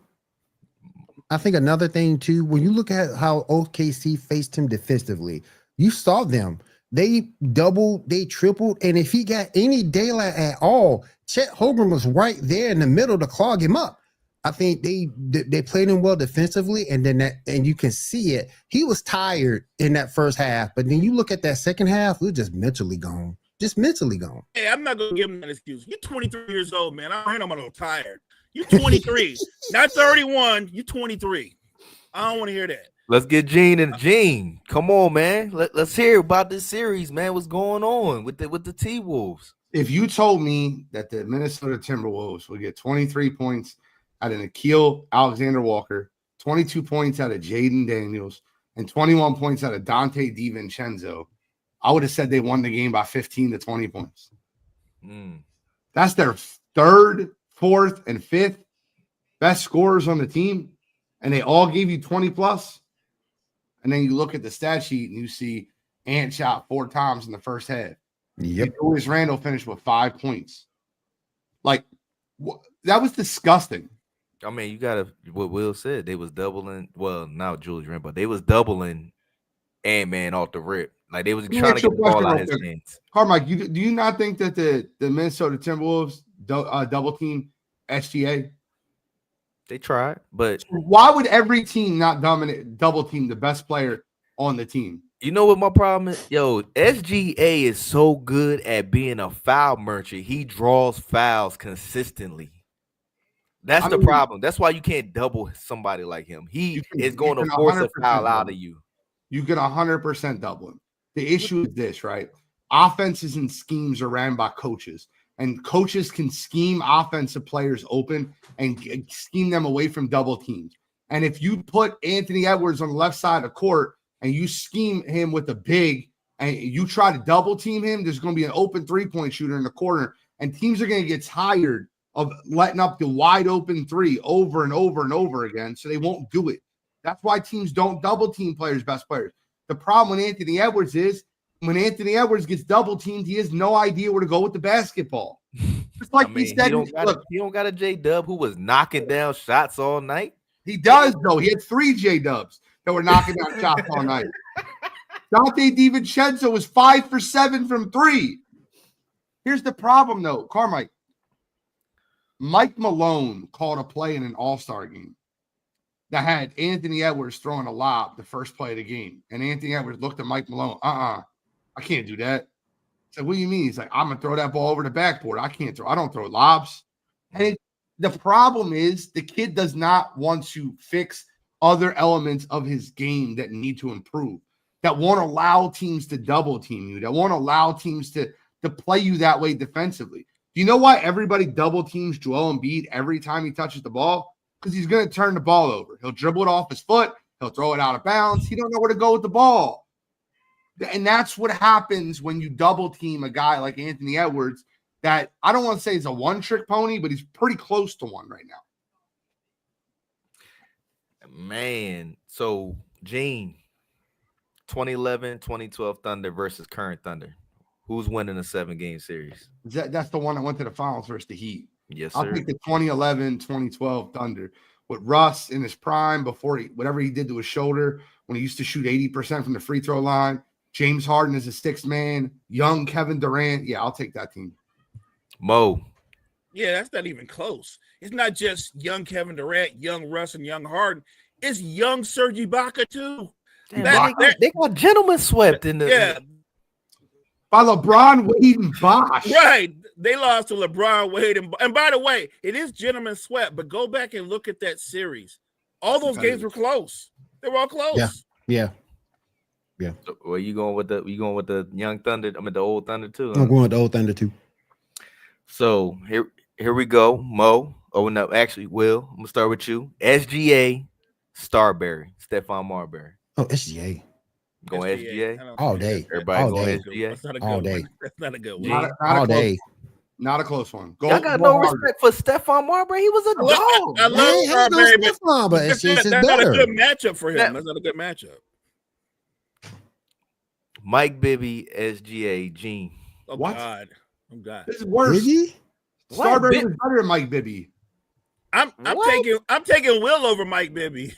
I think another thing too, when you look at how OKC faced him defensively, you saw them. They doubled, they tripled, and if he got any daylight at all, Chet Holmgren was right there in the middle to clog him up. I think they played him well defensively, and you can see it. He was tired in that first half, but then you look at that second half, we were just mentally gone. Hey, I'm not gonna give him that excuse. You're 23 years old, man. I don't hear him a little tired. You're 23, not 31. You're 23. I don't want to hear that. Let's get Gene. Come on, man. Let's hear about this series, man. What's going on with the T-Wolves? If you told me that the Minnesota Timberwolves would get 23 points out of Nickeil Alexander-Walker, 22 points out of Jaden Daniels, and 21 points out of Dante DiVincenzo, I would have said they won the game by 15 to 20 points. That's their third, fourth, and fifth best scorers on the team, and they all gave you 20 plus. And then you look at the stat sheet and you see Ant shot 4 times in the first half. Yep. Julius Randle finished with 5 points. Like, that was disgusting. I mean, you gotta what Will said. They was doubling. Well, not Julius Randle, but they was doubling Ant-Man off the rip. Like they was trying to get the ball out of his hands. Carmike, do you not think that the Minnesota Timberwolves double team SGA? They tried, but why would every team not double team the best player on the team? You know what my problem is? Yo, SGA is so good at being a foul merchant. He draws fouls consistently. That's the problem. That's why you can't double somebody like him. He is going to force a foul out of you. You can 100% double him. The issue is this, right? Offenses and schemes are ran by coaches, and coaches can scheme offensive players open and scheme them away from double teams. And if you put Anthony Edwards on the left side of the court and you scheme him with a big and you try to double team him, there's going to be an open 3-point shooter in the corner, And teams are going to get tired of letting up the wide open three over and over and over again, so they won't do it. That's why teams don't double team players, best players. The problem with Anthony Edwards is when Anthony Edwards gets double teamed, he has no idea where to go with the basketball. Just like we said, he don't got a J-Dub who was knocking down shots all night. He does, though. He had 3 J-Dubs that were knocking down shots all night. Dante DiVincenzo was 5 for 7 from 3. Here's the problem, though, Carmike. Mike Malone called a play in an all-star game that had Anthony Edwards throwing a lob the first play of the game. And Anthony Edwards looked at Mike Malone. I can't do that. I said, what do you mean? He's like, I'm going to throw that ball over the backboard. I don't throw lobs. And the problem is the kid does not want to fix other elements of his game that need to improve, that won't allow teams to double team you, that won't allow teams to play you that way defensively. Do you know why everybody double teams Joel Embiid every time he touches the ball? Because he's going to turn the ball over. He'll dribble it off his foot. He'll throw it out of bounds. He don't know where to go with the ball. And that's what happens when you double team a guy like Anthony Edwards that I don't want to say is a one-trick pony, but he's pretty close to one right now. Man, so Gene, 2011, 2012 Thunder versus current Thunder. Who's winning a 7-game series? That's the one that went to the finals versus the Heat. Yes, sir. I'll take the 2011, 2012 Thunder with Russ in his prime before whatever he did to his shoulder when he used to shoot 80% from the free throw line. James Harden is a 6th man. Young Kevin Durant. Yeah, I'll take that team. Mo. Yeah, that's not even close. It's not just young Kevin Durant, young Russ, and young Harden. It's young Serge Ibaka too. Damn, they got gentlemen swept in the. Yeah. By LeBron, Wade, and Bosh. Right. They lost to LeBron, Wade, and by the way, it is gentlemen swept, but go back and look at that series. All those games were close. They were all close. Yeah. So, well, you going with the young Thunder? I mean the old Thunder too. I'm going with the old Thunder too. So here we go, Mo. Oh no, actually, Will. I'm gonna start with you. SGA, Starberry, Stephon Marbury. Oh, SGA. Going SGA all day. Everybody all going day. SGA All day. That's not a good one. Not All day. Not a close one. I got no respect for Stephon Marbury. He was a dog. I love Marbury, but it's just that's not a better. good matchup for him. That's not a good matchup. Mike Bibby, SGA, Gene. Oh What? God. Oh God. This is worse. Really? Starberry is better than Mike Bibby. I'm taking Will over Mike Bibby.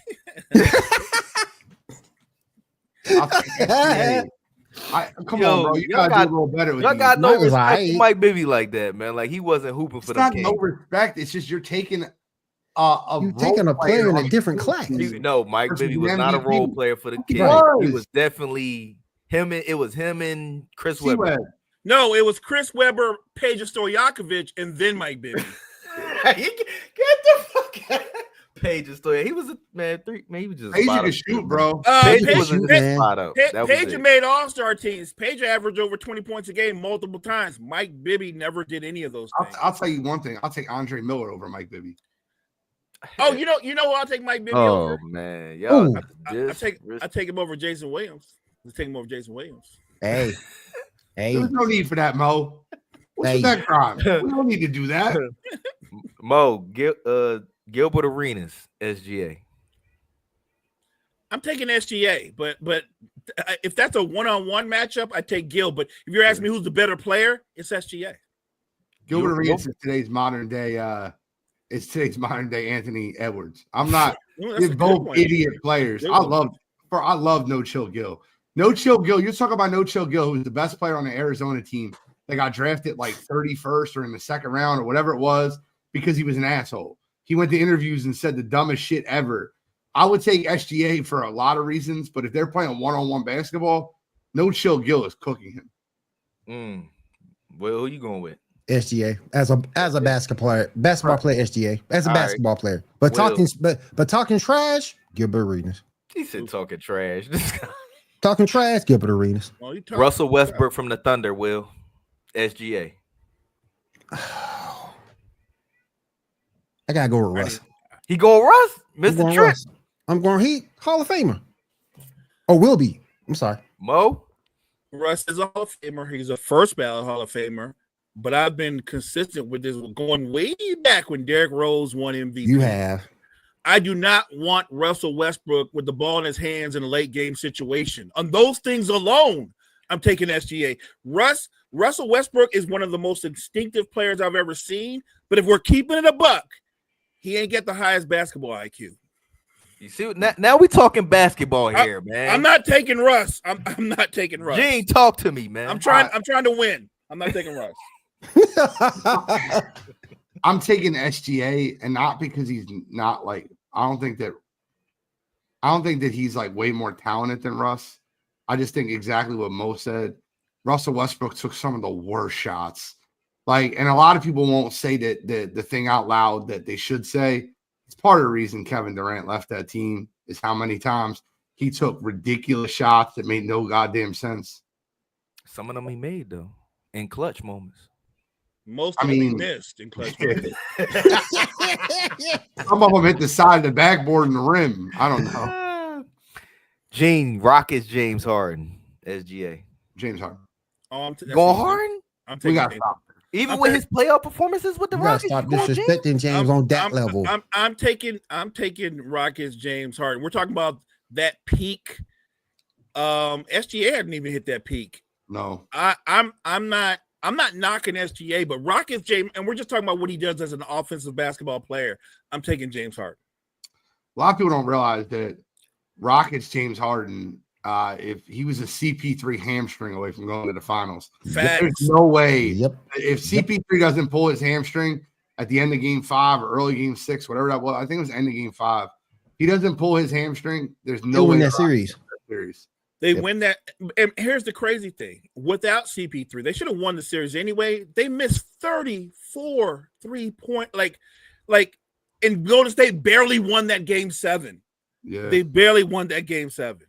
I'll take SGA. Come on, bro. You gotta do a little better with Y'all these. got no Mike was respect aight. for Mike Bibby like that, man. Like he wasn't hooping for It's the not Kings. no respect. It's just you're taking You're taking a player in a different class. No, Mike versus Bibby was the not a MVP. role player for the He Kings. was. He was definitely him. It was him and Chris C-Web. Webber. No, it was Chris Webber, Peja Stojakovic, and then Mike Bibby. Get the fuck out. Page story. He was a man. He was just. Page spot can up. shoot, bro. Page Page was can a shoot, man. spot up. That was Peja it. made all-star teams. Peja averaged over 20 points a game multiple times. Mike Bibby never did any of those things. I'll tell you one thing. I'll take Andre Miller over Mike Bibby. Oh, you know who I'll take Mike Bibby Oh over? man, y'all. Ooh. I take him over Jason Williams. I take him over Jason Williams. Hey. There's no need for that, Mo. What's Hey. that crime? We don't need to do that. Mo, Gilbert Arenas, SGA. I'm taking SGA, but if that's a one-on-one matchup, I take Gil. But if you're asking me who's the better player, it's SGA. Gilbert Arenas is today's modern day. It's today's modern day Anthony Edwards. I'm not. Ooh, that's They're a good both one. idiot players. Good I one. love No Chill Gil. No Chill Gil. You're talking about No Chill Gil, who's the best player on the Arizona team. They got drafted like 31st or in the second round or whatever it was because he was an asshole. He went to interviews and said the dumbest shit ever. I would take SGA for a lot of reasons, but if they're playing one-on-one basketball, No Chill Gil is cooking him. Well, who you going with? SGA as a basketball player, SGA as a All right. basketball player. But Will. talking trash, Gilbert Arenas. He said talking trash. Talking trash, Gilbert Arenas. Oh, you talking- Russell Westbrook from the Thunder. Will SGA. I gotta go with Russ. He going Russ, I'm Mr. going Trent. Russ. I'm going Heat Hall of Famer. Or will be. I'm sorry. Mo. Russ is a Hall of Famer. He's a first ballot Hall of Famer. but I've been consistent with this going way back when Derrick Rose won MVP. You have. I do not want Russell Westbrook with the ball in his hands in a late game situation. On those things alone, I'm taking SGA. Russell Westbrook is one of the most instinctive players I've ever seen, but if we're keeping it a buck, he ain't got the highest basketball IQ. You see, now we talking basketball here, man. I'm not taking Russ. I'm not taking Russ. Gene, talk to me, man. I'm trying to win. I'm not taking Russ. I'm taking SGA, and not because he's not like I don't think that he's like way more talented than Russ. I just think exactly what Mo said. Russell Westbrook took some of the worst shots. Like, and a lot of people won't say that the thing out loud that they should say. It's part of the reason Kevin Durant left that team is how many times he took ridiculous shots that made no goddamn sense. Some of them he made though in clutch moments. Most of them he missed in clutch moments. Some of them hit the side of the backboard and the rim. I don't know. Gene, Rockets, James Harden, SGA. James Harden. Going Harden? We got to stop. Even with his playoff performances with the Rockets, stop disrespecting James on that level. I'm taking Rockets, James Harden. We're talking about that peak. SGA hadn't even hit that peak. No, I'm not knocking SGA, but Rockets, James, and we're just talking about what he does as an offensive basketball player. I'm taking James Harden. A lot of people don't realize that Rockets, James Harden. If he was a CP3 hamstring away from going to the finals, there's no way. If CP3 doesn't pull his hamstring at the end of game 5 or early game 6, whatever that was, I think it was end of game 5. He doesn't pull his hamstring. There's no way win that series. They win that. And here's the crazy thing: without CP3, they should have won the series anyway. They missed 34 3-point, like, and Golden State barely won that game 7. Yeah, they barely won that game 7.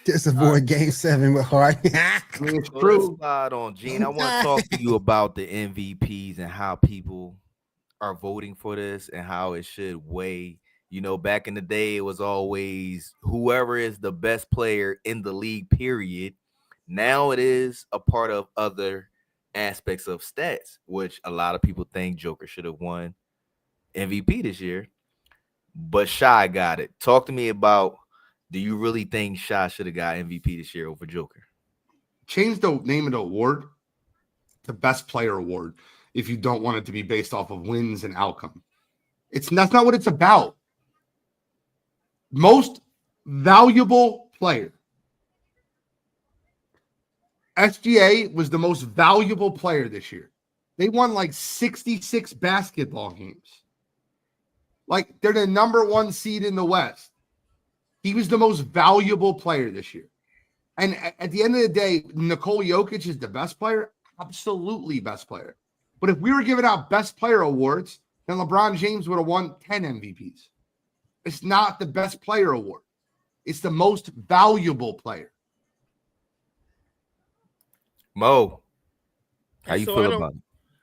Just avoid game 7 with Harden. It's true. Slide on, Gene. I want to talk to you about the MVPs and how people are voting for this and how it should weigh. You know, back in the day, it was always whoever is the best player in the league, period. Now it is a part of other aspects of stats, which a lot of people think Joker should have won MVP this year. But Shy got it. Talk to me about, do you really think Shy should have got MVP this year over Joker? Change the name of the award to Best Player Award if you don't want it to be based off of wins and outcome. That's not what it's about. Most valuable player. SGA was the most valuable player this year. They won like 66 basketball games. Like, they're the number 1 seed in the West. He was the most valuable player this year. And at the end of the day, Nikola Jokic is the best player. Absolutely best player. But if we were giving out best player awards, then LeBron James would have won 10 MVPs. It's not the best player award. It's the most valuable player. Mo, how you feel about it?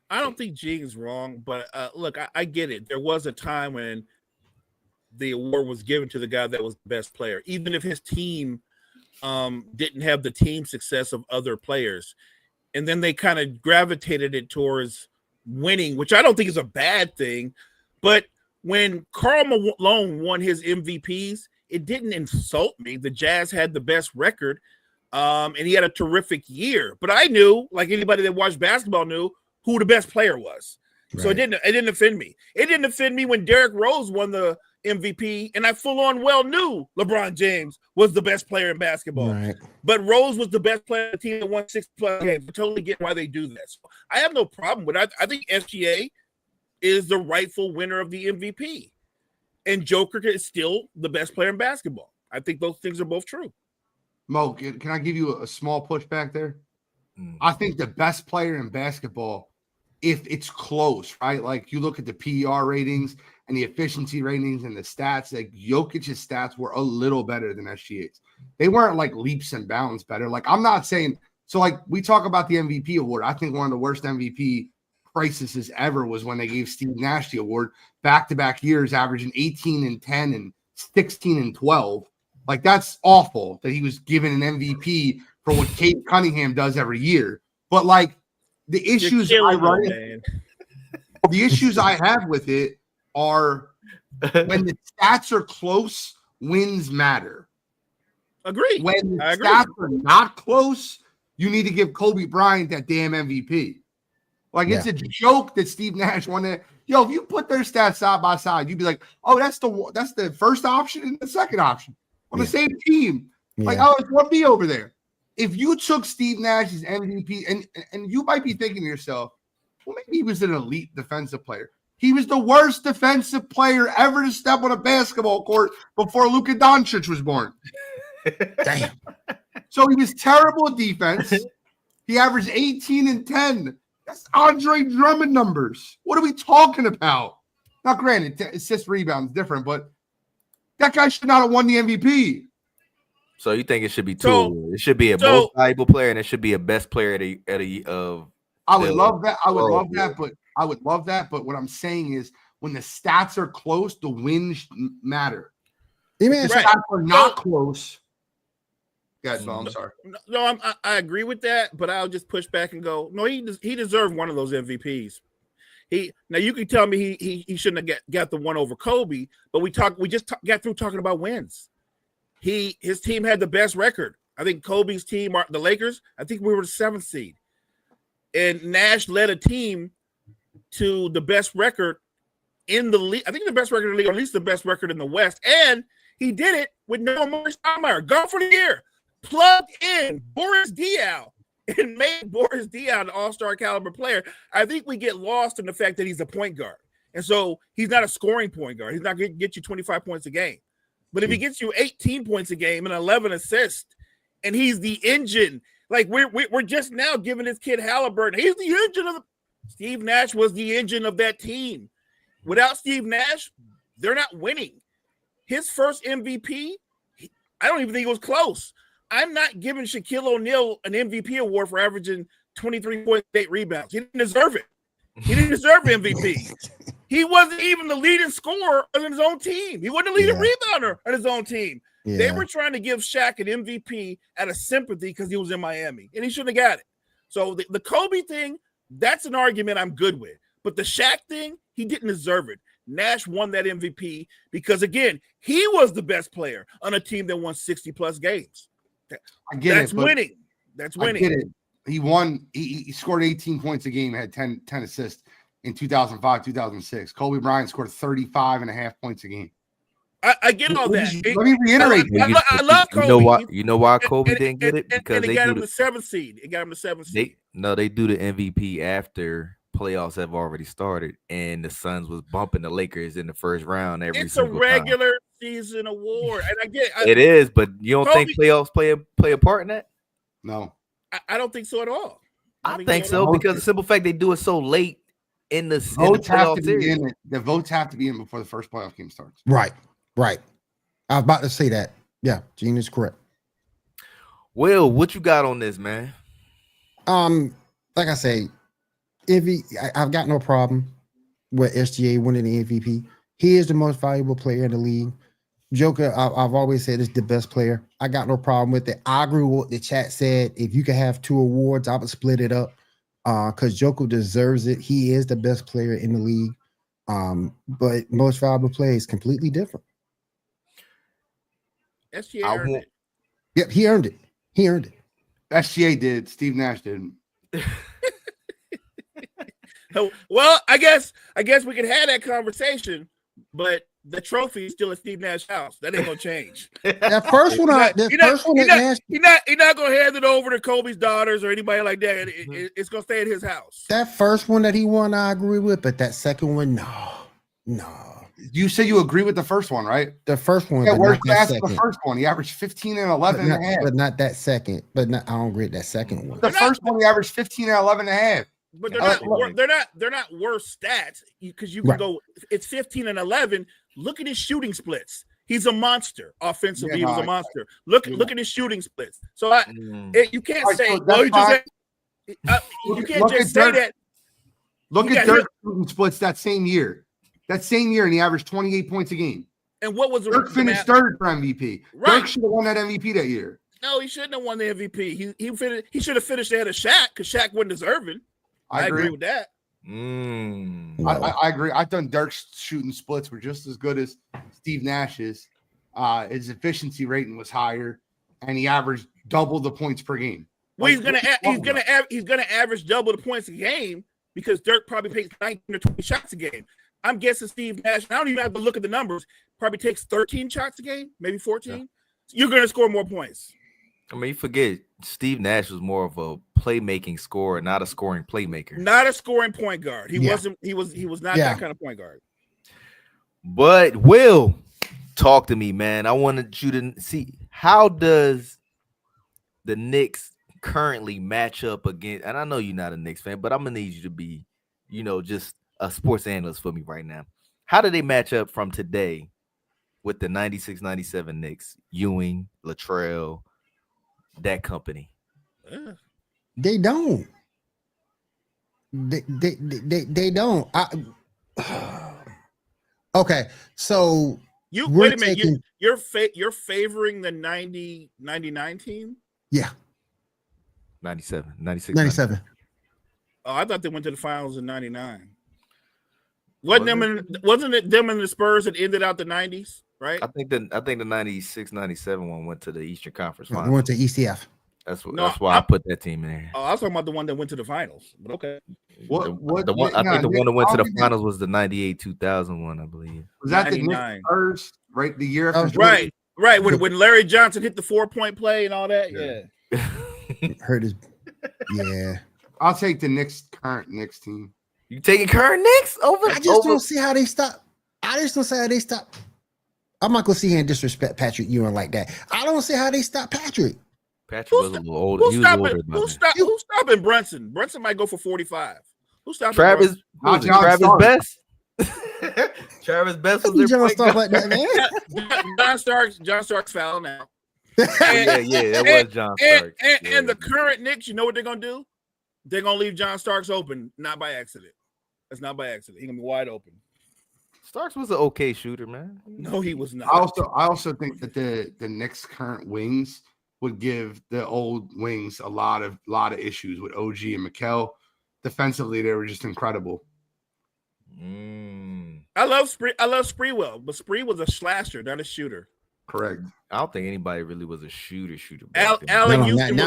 I don't think Gene is wrong, but look, I get it. There was a time when the award was given to the guy that was the best player, even if his team didn't have the team success of other players. And then they kind of gravitated it towards winning, which I don't think is a bad thing. But when Karl Malone won his MVPs, it didn't insult me. The Jazz had the best record, and he had a terrific year. But I knew, like anybody that watched basketball knew, who the best player was. Right. So it didn't offend me. It didn't offend me when Derrick Rose won the MVP, and I full on well knew LeBron James was the best player in basketball. Right. But Rose was the best player on the team that won 6+ games. I totally get why they do that. So I have no problem with it. I think SGA is the rightful winner of the MVP. And Joker is still the best player in basketball. I think those things are both true. Mo, can I give you a small pushback there? I think the best player in basketball, if it's close, right? Like you look at the PER ratings and the efficiency ratings and the stats, like Jokic's stats were a little better than SGA's. They weren't like leaps and bounds better. Like I'm not saying, so like we talk about the MVP award. I think one of the worst MVP crises ever was when they gave Steve Nash the award back-to-back years, averaging 18 and 10 and 16 and 12. Like that's awful that he was given an MVP for what Kate Cunningham does every year. But like The issues the issues I have with it are when the stats are close, wins matter. Agreed. When the stats are not close, you need to give Kobe Bryant that damn MVP. Like, it's a joke that Steve Nash won it. Yo, if you put their stats side by side, you'd be like, oh, that's the first option and the second option on the same team. Like, oh, it's 1B over there. If you took Steve Nash's MVP, and you might be thinking to yourself, well, maybe he was an elite defensive player. He was the worst defensive player ever to step on a basketball court before Luka Doncic was born. Damn. So he was terrible at defense. He averaged 18 and 10. That's Andre Drummond numbers. What are we talking about? Now, granted, assist rebounds different, but that guy should not have won the MVP. So you think it should be two? It should be a most valuable player, and it should be a best player of. I would love that. I would love that. But what I'm saying is, when the stats are close, the wins matter. If the stats are not close. Yeah, no, I'm sorry. No, I agree with that, but I'll just push back and go, no, he deserved one of those MVPs. Now you can tell me he shouldn't have got the one over Kobe, but we just got through talking about wins. His team had the best record. I think Kobe's team, the Lakers, I think we were the 7th seed. And Nash led a team to the best record in the league. I think the best record in the league, or at least the best record in the West. And he did it with no Maurice Stoudemire. Gone for the year. Plugged in Boris Diaw and made Boris Diaw an all-star caliber player. I think we get lost in the fact that he's a point guard. And so he's not a scoring point guard. He's not going to get you 25 points a game. But if he gets you 18 points a game and 11 assists, and he's the engine, like we're just now giving this kid Halliburton. He's the engine of Steve Nash was the engine of that team. Without Steve Nash, they're not winning. His first MVP, I don't even think it was close. I'm not giving Shaquille O'Neal an MVP award for averaging 23.8 rebounds. He didn't deserve it. He didn't deserve MVP. He wasn't even the leading scorer on his own team. He wasn't the leading rebounder on his own team. Yeah. They were trying to give Shaq an MVP out of sympathy because he was in Miami, and he shouldn't have got it. So the Kobe thing, that's an argument I'm good with. But the Shaq thing, he didn't deserve it. Nash won that MVP because, again, he was the best player on a team that won 60-plus games. That's winning. That's winning. I get it. He won. He scored 18 points a game, had 10 assists in 2005, 2006. Kobe Bryant scored 35 and a half points a game. I get all that. Let me reiterate. I love Kobe. You know why Kobe didn't get it? Because they got him the 7th seed. It got him the 7th seed. They do the MVP after playoffs have already started, and the Suns was bumping the Lakers in the first round every single time. It's a regular season award, and I get it is, but you don't think playoffs play a part in that? No, I don't think so at all. I think so because the simple fact they do it so late in the votes have to be in it. The votes have to be in before the first playoff game starts. Right. I was about to say that. Yeah, Gene is correct. Will, what you got on this, man? Like I say, I've got no problem with SGA winning the MVP. He is the most valuable player in the league. Joker, I've always said is the best player. I got no problem with it. I agree with what the chat said. If you could have 2 awards, I would split it up because Joker deserves it. He is the best player in the league. But most valuable player is completely different. SGA earned it. Yep, he earned it. SGA did. Steve Nash didn't. Well, I guess we could have that conversation, but the trophy is still at Steve Nash's house. That ain't gonna change. That first one, he's not gonna hand it over to Kobe's daughters or anybody like that. It's gonna stay at his house. That first one that he won, I agree with, but that second one, no. You say you agree with the first one, right? The first one, yeah. Where's the first one? He averaged 15 and 11 and a half. But not that second. I don't agree with that second one. The first one, he averaged 15 and 11 and a half. But they're not worse stats because you can go. It's 15 and 11. Look at his shooting splits. He's a monster offensively. He was a monster. Look at his shooting splits. So you can't say you can't just say that. Look at Dirk's shooting splits that same year. And he averaged 28 points a game. And what was Dirk finished third for MVP? Right. Dirk should have won that MVP that year. No, he shouldn't have won the MVP. He should have finished ahead of Shaq because Shaq wasn't deserving. I agree with that. I agree. I thought Dirk's shooting splits were just as good as Steve Nash's. His efficiency rating was higher, and he averaged double the points per game. Well, he's gonna average double the points a game because Dirk probably takes 19 or 20 shots a game. I'm guessing Steve Nash. I don't even have to look at the numbers. Probably takes 13 shots a game, maybe 14. Yeah. You're gonna score more points. I mean, you forget Steve Nash was more of a playmaking scorer, not a scoring playmaker. Not a scoring point guard. He wasn't. He was not that kind of point guard. But Will, talk to me, man. I wanted you to see, how does the Knicks currently match up against, and I know you're not a Knicks fan, but I'm gonna need you to be, just a sports analyst for me right now. How do they match up from today with the 96-97 Knicks? Ewing, Latrell, that company. They don't. They don't. Okay, so you wait a minute. You're favoring the 99 team? Yeah. 97, 96, 97. Oh, I thought they went to the finals in 99. Wasn't it them and the Spurs that ended out the 90s, right? I think the 96-97 one went to the Eastern Conference Finals. They went to ECF. That's why I put that team in there. Oh, I was talking about the one that went to the finals. But okay. The one that went to the finals was the 98-2000 one, I believe. Was that 99. The Spurs, right? The year after Right. When Larry Johnson hit the 4-point play and all that. Yeah. Hurt his I'll take the current Knicks team. You taking current Knicks over? I just don't see how they stop. I'm not gonna sit here and disrespect Patrick Ewing like that. I don't see how they stop Patrick. Patrick was a little older. Who's stopping Brunson? Brunson might go for 45. Who's stopping Travis? Travis Best? Travis Best was John Stark like that, man. John Stark's fouling now. That was John Stark. And the current Knicks, you know what they're gonna do? They're gonna leave John Starks open, not by accident. That's not by accident. He's gonna be wide open. Starks was an okay shooter, man. No, he was not. I also think that the Knicks' current wings would give the old wings a lot of issues with OG and Mikal. Defensively, they were just incredible. I love Spreewell, but Spree was a slasher, not a shooter. Correct. I don't think anybody really was a shooter. Allen Houston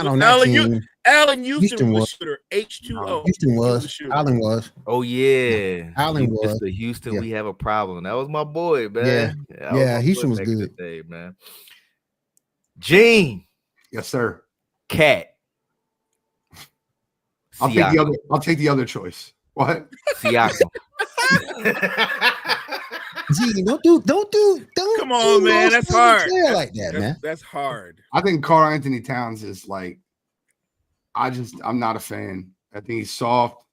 was a shooter. H2O. Houston was. Allen was. Oh yeah. Allen was. Mr. Houston, we have a problem. That was my boy, man. Yeah, Houston was good. Day, man. Gene. Yes, sir. Cat. I'll take the other choice. What? Siakam. Gee, don't. Come on, man. That's hard. Like that, man. That's hard. I think Karl Anthony Towns is like, I'm not a fan. I think he's soft.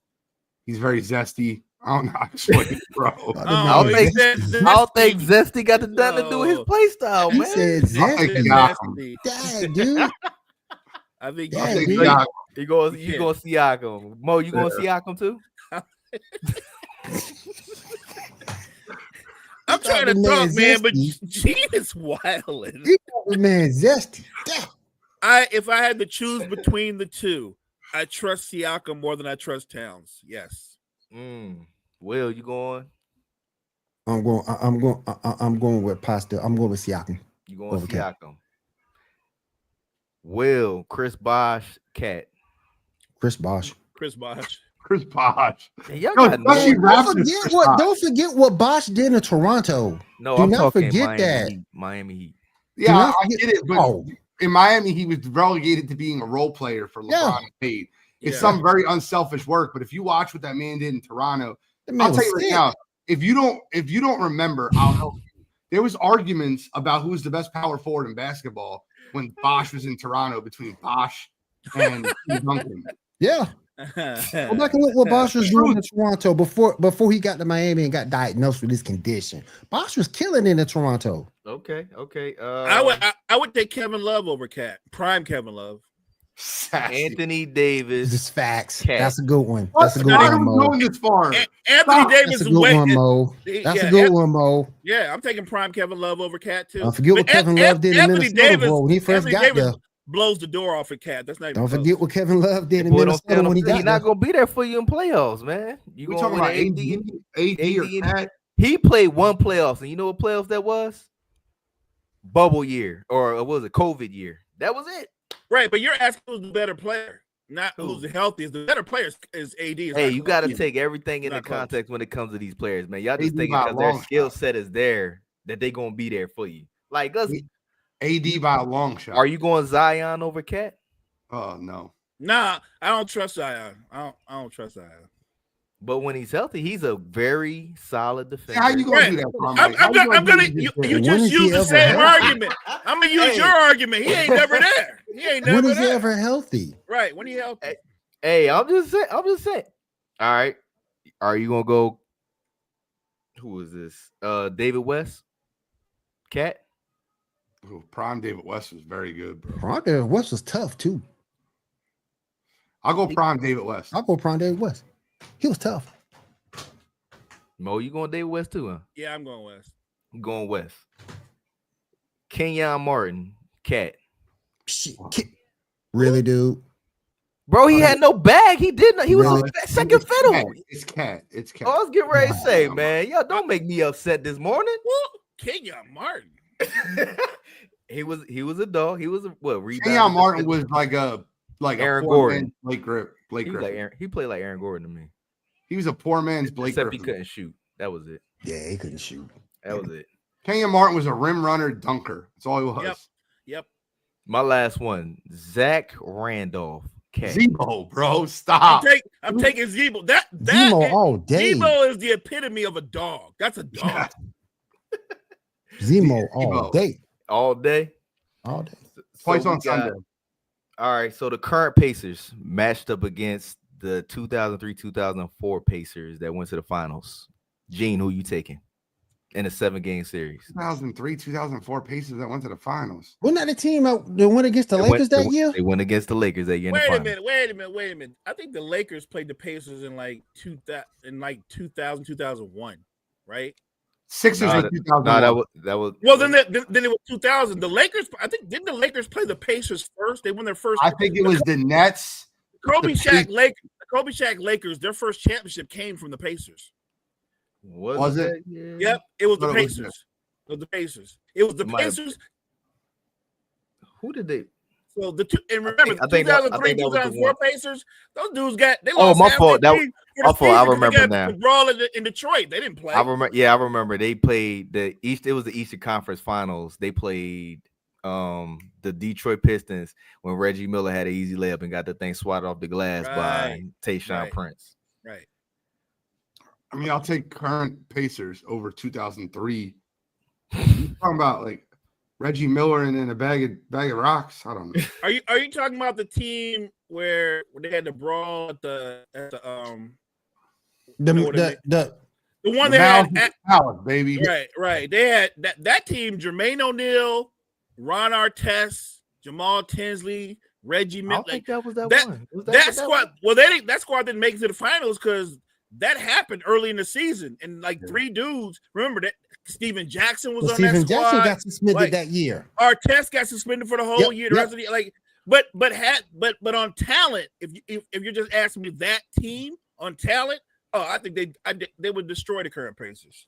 He's very zesty. I don't know how to explain it, bro. I don't think zesty got nothing to do with his play style, man. Said zesty. Dang, dude. I think you go Siakam. Mo, you going Siakam too? I'm trying to talk, man, but Gene is wilding. Man, zesty. If I had to choose between the two, I trust Siakam more than I trust Towns. Yes. Will, you going? I'm going with Pasta. I'm going with Siakam. You going with Siakam? Will, Chris Bosh, Cat. Chris Bosh. Don't forget what Bosh did in Toronto. No, Do I'm not talking forget Miami Heat. Yeah, I get it, but in Miami, he was relegated to being a role player for LeBron and Wade. It's some very unselfish work, but if you watch what that man did in Toronto, I'll tell you right now, if you don't remember, I'll help you. There was arguments about who's the best power forward in basketball when Bosh was in Toronto between Bosh and Duncan. Yeah. Go back and look what Bosh was doing in Toronto before he got to Miami and got diagnosed with this condition. Bosh was killing it in Toronto. Okay. I would take Kevin Love over Cat. Prime Kevin Love. Anthony Davis. This is facts. Cat. That's a good one. That's a good one, Mo. Going this far. Anthony Davis That's a good one, Mo. That's a good one, Mo. Yeah, I'm taking prime Kevin Love over Cat too. I forget what Kevin Love did in Minnesota when he first got there. blows the door off a Cat. That's not even Don't close. forget what Kevin Love did in Boy, don't stay Minnesota on when he the got He's not there. gonna be there for you in playoffs, man. You We gonna talking win about AD? AD or AD Cat? He played one playoffs, and you know what playoffs that was? Bubble year, or what was it COVID year? That was it. Right, but you're asking who's the better player, not Who? who's the healthiest. The better player is AD. It's Hey, not you close. got to take everything into Not close. context when it comes to these players, man. Y'all just AD thinking by a because their long skill shot. set is there that they gonna be there for you. Like us, AD by a long shot. are you going Zion over Cat? Oh no. Nah, I don't trust Zion. I don't trust Zion. But when he's healthy, he's a very solid defender. How you gonna Right. do that, Carmike? I'm gonna. You When just is he use the ever same healthy? argument. I'm gonna use Hey. your argument. He ain't never there. He ain't When never is he there. ever healthy? Right when he healthy. Hey, I'm just saying. All right, are you gonna go? Who is this? David West, Cat. Ooh, prime David West was very good, bro. Prime West was tough too. I'll go prime David West. I'll go Prime David West. He was tough. Mo, you going David West too? Huh? Yeah, I'm going West. I'm going West. Kenyon Martin, Cat. Shit. Really, dude? Bro, he had no bag. He didn't. He was Really? a second fiddle. It's Cat. It's Cat. I was getting ready to say, Nah, man, y'all don't make me upset this morning. Kenyon Martin. he was a dog. He was a what? Kenyon Martin was like Aaron a poor Gordon. man's Blake Griffin. He, was like Aaron, he played like Aaron Gordon to me. He was a poor man's Blake Except he Griffin. couldn't shoot. That was it. Yeah, he couldn't shoot. That was it. Kenyon Martin was a rim runner dunker. That's all he was. Yep. My last one, Zach Randolph. Cat. Zebo, bro, stop. I'm taking Zebo. That Zemo all day. Zebo is the epitome of a dog. That's a dog. Zemo all Zemo. day. All day. All day. Twice we on Sunday. All right. So the current Pacers matched up against the 2003-2004 Pacers that went to the finals. Gene, who you taking in a 7-game series? 2003, 2004 Pacers that went to the finals. Wasn't that the team that went against the Lakers that year? They went against the Lakers that year. In the Wait a finals. minute. I think the Lakers played the Pacers in like 2000, 2001, right? Sixers Nah, in 2001. No, that was. Well, then it was 2000. The Lakers, I think, didn't the Lakers play the Pacers first? They won their first. I think it was the Nets. Kobe Shaq Lakers. Their first championship came from the Pacers. Was it? that year? Yep, it was the But it was Pacers. It was the Pacers. It was the Might have- Pacers. Who did they? So the two, and remember, I think that was the 2003, 2004 one. Pacers. Those dudes they Oh, lost my half fault. their That- team for the my fault. I season 'cause remember they got now. brawl in Detroit. They didn't play. I remember. Yeah, I remember. They played the East. It was the Eastern Conference Finals. They played the Detroit Pistons when Reggie Miller had an easy layup and got the thing swatted off the glass by Right. Tayshaun Right. Prince. Right. I mean, I'll take current Pacers over 2003. You're talking about like Reggie Miller and then a bag of rocks. I don't know. Are you talking about the team where they had the brawl at the The one that had Palace, baby. right. They had that team: Jermaine O'Neal, Ron Artest, Jamal Tinsley, Reggie I Miller. don't think that was that that- one. Was That squad. Well, that squad didn't make it to the finals because that happened early in the season, and like 3 dudes. Remember that Steven Jackson was on Steven that squad. Jackson got suspended Like, that year. Artest got suspended for the whole Yep, year. The yep. rest of the like, but on talent, if you're just asking me that team on talent, I think they would destroy the current Pacers.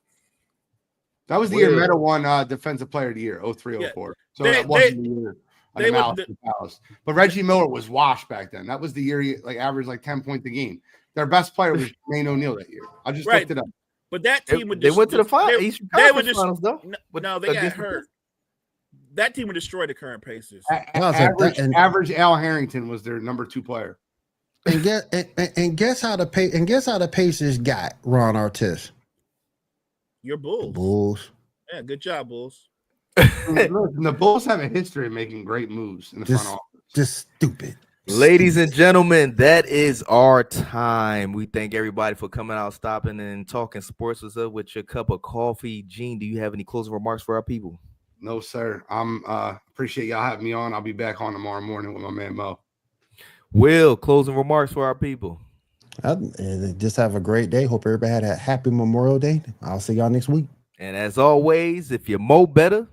That was the year Meta won Defensive Player of the Year, 03-04. So that wasn't the year. they would- The Palace. But Reggie Miller was washed back then. That was the year he averaged like 10 points a game. Their best player was Jermaine O'Neal that year. I just looked it up. But that team would They went to the finals. They, Eastern they would Conference Finals though. no, they got hurt. That team would destroy the current Pacers. Average Al Harrington was their number 2 player. And guess how the Pacers got Ron Artest. Your Bulls. Bulls. Yeah, good job, Bulls. Listen, the Bulls have a history of making great moves in the front office. Just stupid. Ladies and gentlemen, that is our time. We thank everybody for coming out, stopping, and talking sports with us with your cup of coffee. Gene, do you have any closing remarks for our people? No, sir. I'm appreciate y'all having me on. I'll be back on tomorrow morning with my man Mo. Will, closing remarks for our people. Just have a great day. Hope everybody had a happy Memorial Day. I'll see y'all next week. And as always, if you mow better,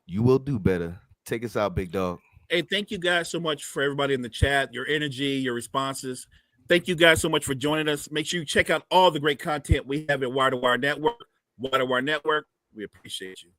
you will do better. Take us out, big dog. Hey, thank you guys so much for everybody in the chat, your energy, your responses. Thank you guys so much for joining us. Make sure you check out all the great content we have at Wire to Wire Network. Wire to Wire Network, we appreciate you.